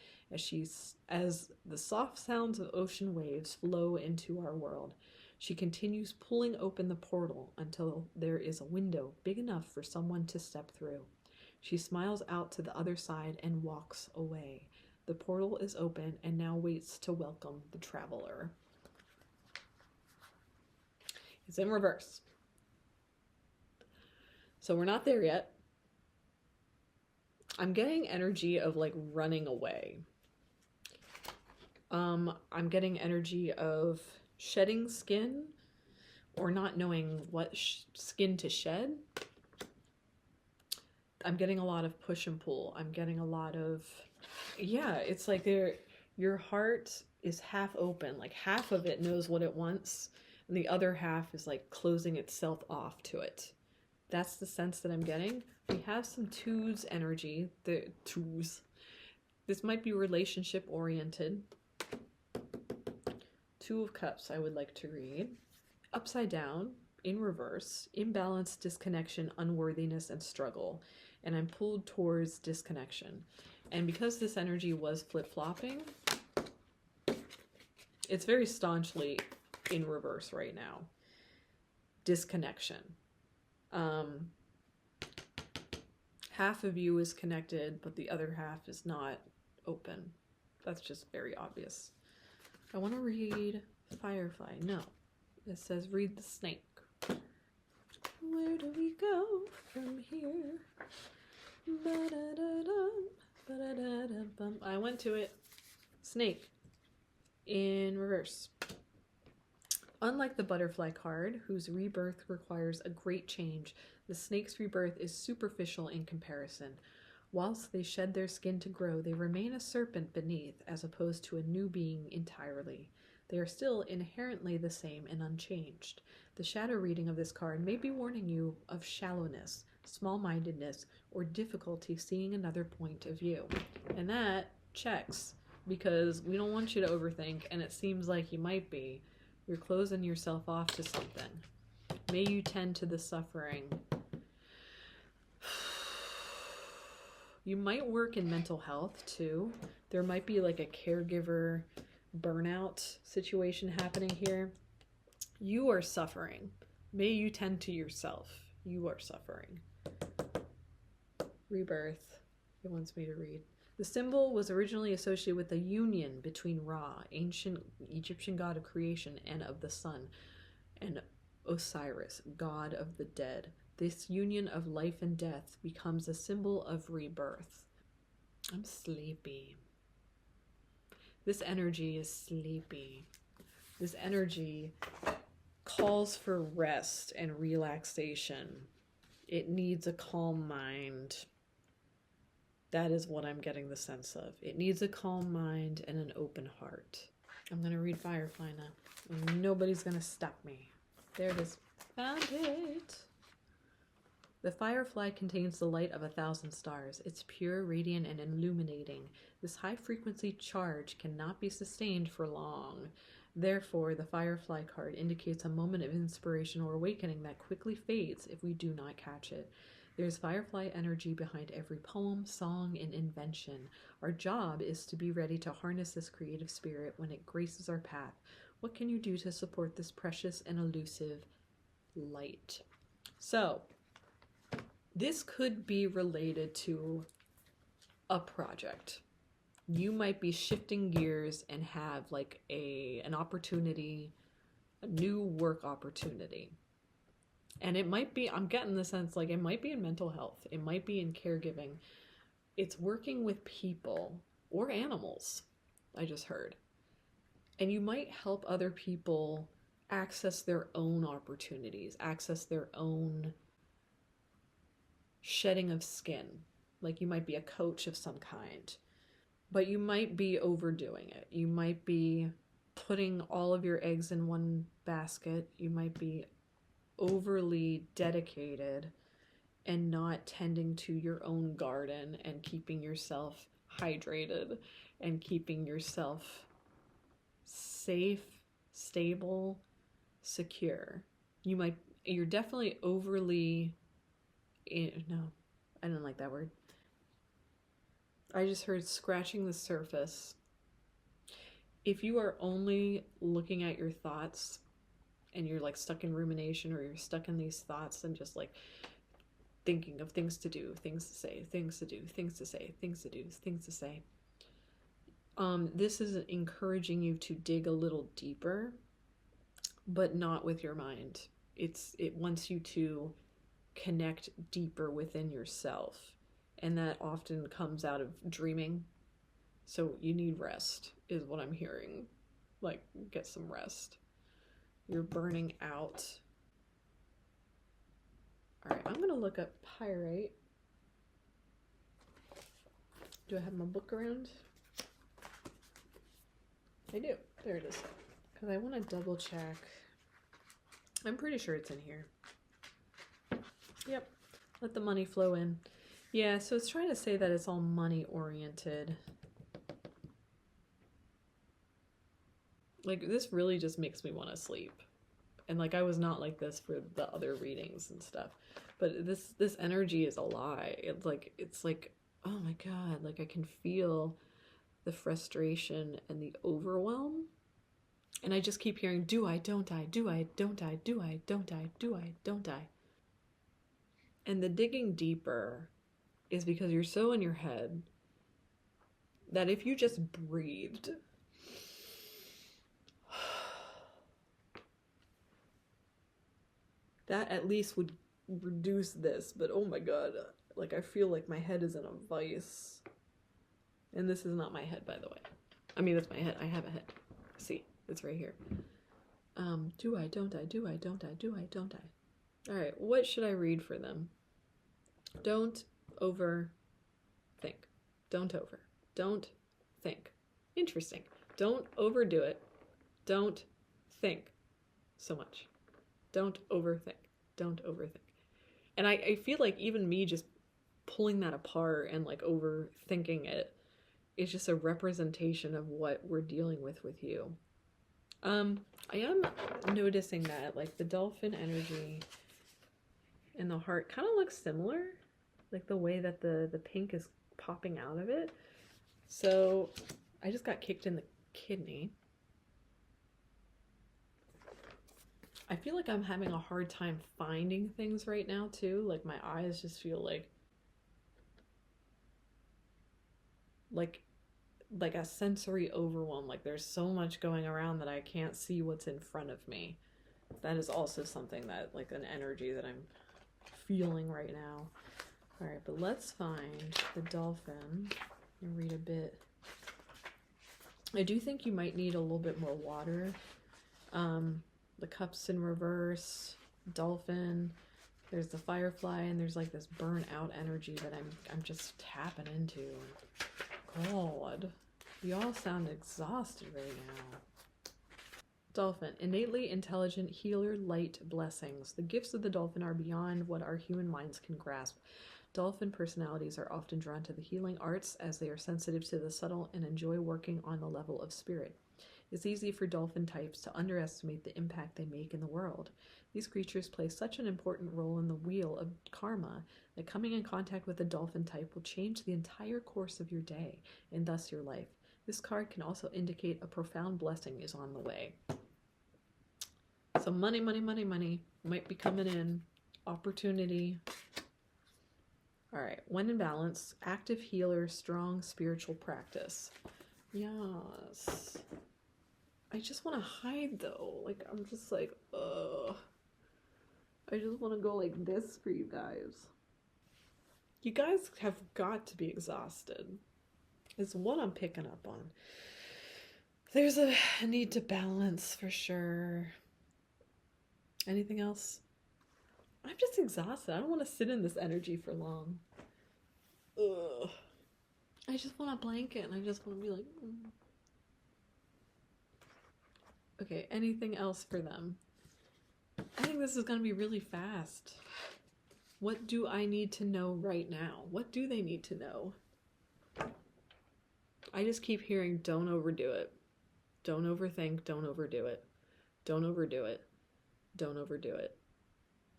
S1: as the soft sounds of ocean waves flow into our world. She continues pulling open the portal until there is a window big enough for someone to step through. She smiles out to the other side and walks away. The portal is open and now waits to welcome the traveler. It's in reverse. So we're not there yet. I'm getting energy of like running away. I'm getting energy of shedding skin or not knowing what skin to shed. I'm getting a lot of push and pull. I'm getting a lot of, it's like your heart is half open. Like half of it knows what it wants and the other half is like closing itself off to it. That's the sense that I'm getting. We have some twos energy. The twos. This might be relationship oriented. 2 of Cups I would like to read. Upside down, in reverse, imbalance, disconnection, unworthiness, and struggle. And I'm pulled towards disconnection. And because this energy was flip-flopping, it's very staunchly in reverse right now. Disconnection. Half of you is connected, but the other half is not open. That's just very obvious. I want to read Firefly. No. It says read the snake. Where do we go from here? I went to it. Snake. In reverse. Unlike the butterfly card, whose rebirth requires a great change, the snake's rebirth is superficial in comparison. Whilst they shed their skin to grow, they remain a serpent beneath, as opposed to a new being entirely. They are still inherently the same and unchanged.
S2: The shadow reading of this card may be warning you of shallowness, small-mindedness, or difficulty seeing another point of view. And that checks, because we don't want you to overthink, and it seems like you might be. You're closing yourself off to something. May you tend to the suffering. You might work in mental health too. There might be like a caregiver burnout situation happening here. You are suffering. May you tend to yourself. You are suffering. Rebirth. It wants me to read. The symbol was originally associated with the union between Ra, ancient Egyptian god of creation and of the sun, and Osiris, god of the dead. This union of life and death becomes a symbol of rebirth. I'm sleepy. This energy is sleepy. This energy calls for rest and relaxation. It needs a calm mind. That is what I'm getting the sense of. It needs a calm mind and an open heart. I'm going to read Firefly now. And nobody's going to stop me. There it is. Found it. The firefly contains the light of 1,000 stars. It's pure, radiant, and illuminating. This high-frequency charge cannot be sustained for long. Therefore, the firefly card indicates a moment of inspiration or awakening that quickly fades if we do not catch it. There's firefly energy behind every poem, song, and invention. Our job is to be ready to harness this creative spirit when it graces our path. What can you do to support this precious and elusive light? So, this could be related to a project. You might be shifting gears and have like an opportunity, a new work opportunity. And it might be, I'm getting the sense like it might be in mental health. It might be in caregiving. It's working with people or animals, I just heard. And you might help other people access their own opportunities, access their own shedding of skin. Like you might be a coach of some kind, but you might be overdoing it. You might be putting all of your eggs in one basket. You might be overly dedicated and not tending to your own garden and keeping yourself hydrated and keeping yourself safe, stable, secure. You're definitely overly, no, I don't like that word. I just heard scratching the surface. If you are only looking at your thoughts and you're like stuck in rumination, or you're stuck in these thoughts and just like thinking of things to do, things to say, things to do, things to say, things to do, things to say, this is encouraging you to dig a little deeper, but not with your mind. It wants you to connect deeper within yourself, and that often comes out of dreaming. So you need rest is what I'm hearing. Like, get some rest. You're burning out. All right, I'm going to look up pyrite. Do I have my book around? I do. There it is. Because I want to double check. I'm pretty sure it's in here. Yep. Let the money flow in. Yeah, so it's trying to say that it's all money oriented. Like, this really just makes me want to sleep. And like, I was not like this for the other readings and stuff. But this energy is a lie. It's like, oh my God, like I can feel the frustration and the overwhelm. And I just keep hearing, do I, don't I, do I, don't I, do I, don't I, do I, don't I. And the digging deeper is because you're so in your head that if you just breathed, that at least would reduce this. But oh my God, like I feel like my head is in a vice. And this is not my head, by the way. I mean, that's my head. I have a head. See, it's right here. Do I, don't I, do I, don't I, do I, don't I. All right, what should I read for them? Don't overthink. Don't think. Interesting. Don't overdo it. Don't think so much. Don't overthink. Don't overthink. And I feel like even me just pulling that apart and like overthinking it is just a representation of what we're dealing with you. I am noticing that like the dolphin energy and the heart kind of looks similar, like the way that the pink is popping out of it. So I just got kicked in the kidney. I feel like I'm having a hard time finding things right now too. Like my eyes just feel like a sensory overwhelm. Like there's so much going around that I can't see what's in front of me. That is also something that, like, an energy that I'm feeling right now. All right, but let's find the dolphin and read a bit. I do think you might need a little bit more water. The cups in reverse, dolphin, there's the firefly, and there's like this burnt out energy that I'm just tapping into. God, y'all sound exhausted right now. Dolphin, innately intelligent healer, light, blessings. The gifts of the dolphin are beyond what our human minds can grasp. Dolphin personalities are often drawn to the healing arts as they are sensitive to the subtle and enjoy working on the level of spirit. It's easy for dolphin types to underestimate the impact they make in the world. These creatures play such an important role in the wheel of karma that coming in contact with a dolphin type will change the entire course of your day and thus your life. This card can also indicate a profound blessing is on the way. So money might be coming in. Opportunity. All right. When in balance, active healer, strong spiritual practice. Yes. I just want to hide though. Like, I'm just like, ugh. I just want to go like this for you guys. You guys have got to be exhausted. Is what I'm picking up on. There's a need to balance for sure. Anything else? I'm just exhausted. I don't want to sit in this energy for long. Ugh. I just want a blanket and I just want to be like... Okay, anything else for them? I think this is going to be really fast. What do I need to know right now? What do they need to know? I just keep hearing, don't overdo it. Don't overthink, don't overdo it. Don't overdo it. Don't overdo it.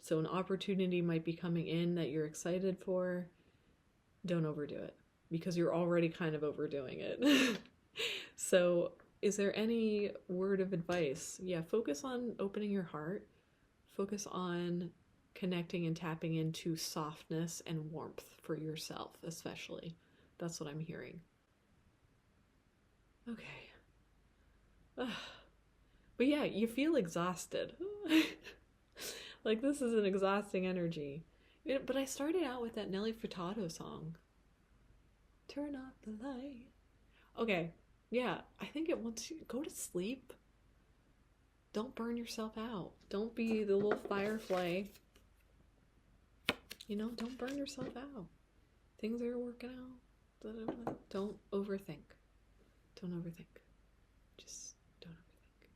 S2: So an opportunity might be coming in that you're excited for. Don't overdo it because you're already kind of overdoing it. So is there any word of advice? Yeah, focus on opening your heart. Focus on connecting and tapping into softness and warmth for yourself, especially. That's what I'm hearing. Okay. But yeah, you feel exhausted. Like, this is an exhausting energy. But I started out with that Nelly Furtado song. Turn off the light. Okay, yeah, I think it wants you to go to sleep. Don't burn yourself out. Don't be the little firefly. You know, don't burn yourself out. Things are working out. Don't overthink. Don't overthink. Just don't overthink.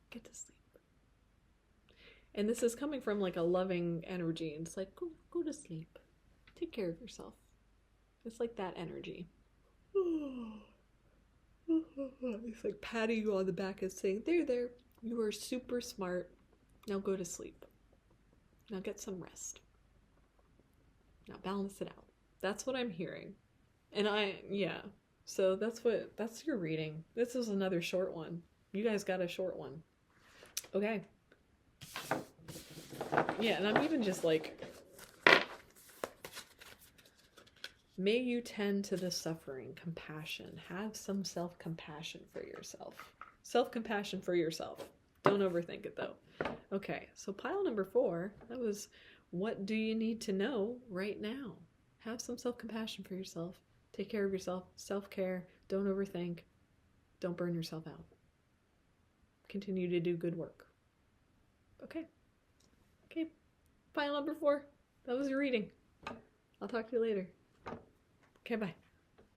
S2: Get to sleep. And this is coming from like a loving energy. And it's like, go to sleep. Take care of yourself. It's like that energy. It's like patting you on the back and saying, there. You are super smart. Now go to sleep. Now get some rest. Now balance it out. That's what I'm hearing. And so that's your reading. This is another short one. You guys got a short one. Okay. Yeah, and I'm even just like, may you tend to the suffering, compassion. Have some self-compassion for yourself. Self-compassion for yourself. Don't overthink it though. Okay, so pile number 4, that was what do you need to know right now? Have some self-compassion for yourself. Take care of yourself. Self-care. Don't overthink. Don't burn yourself out. Continue to do good work. Okay, pile number 4. That was your reading. I'll talk to you later. Okay, bye.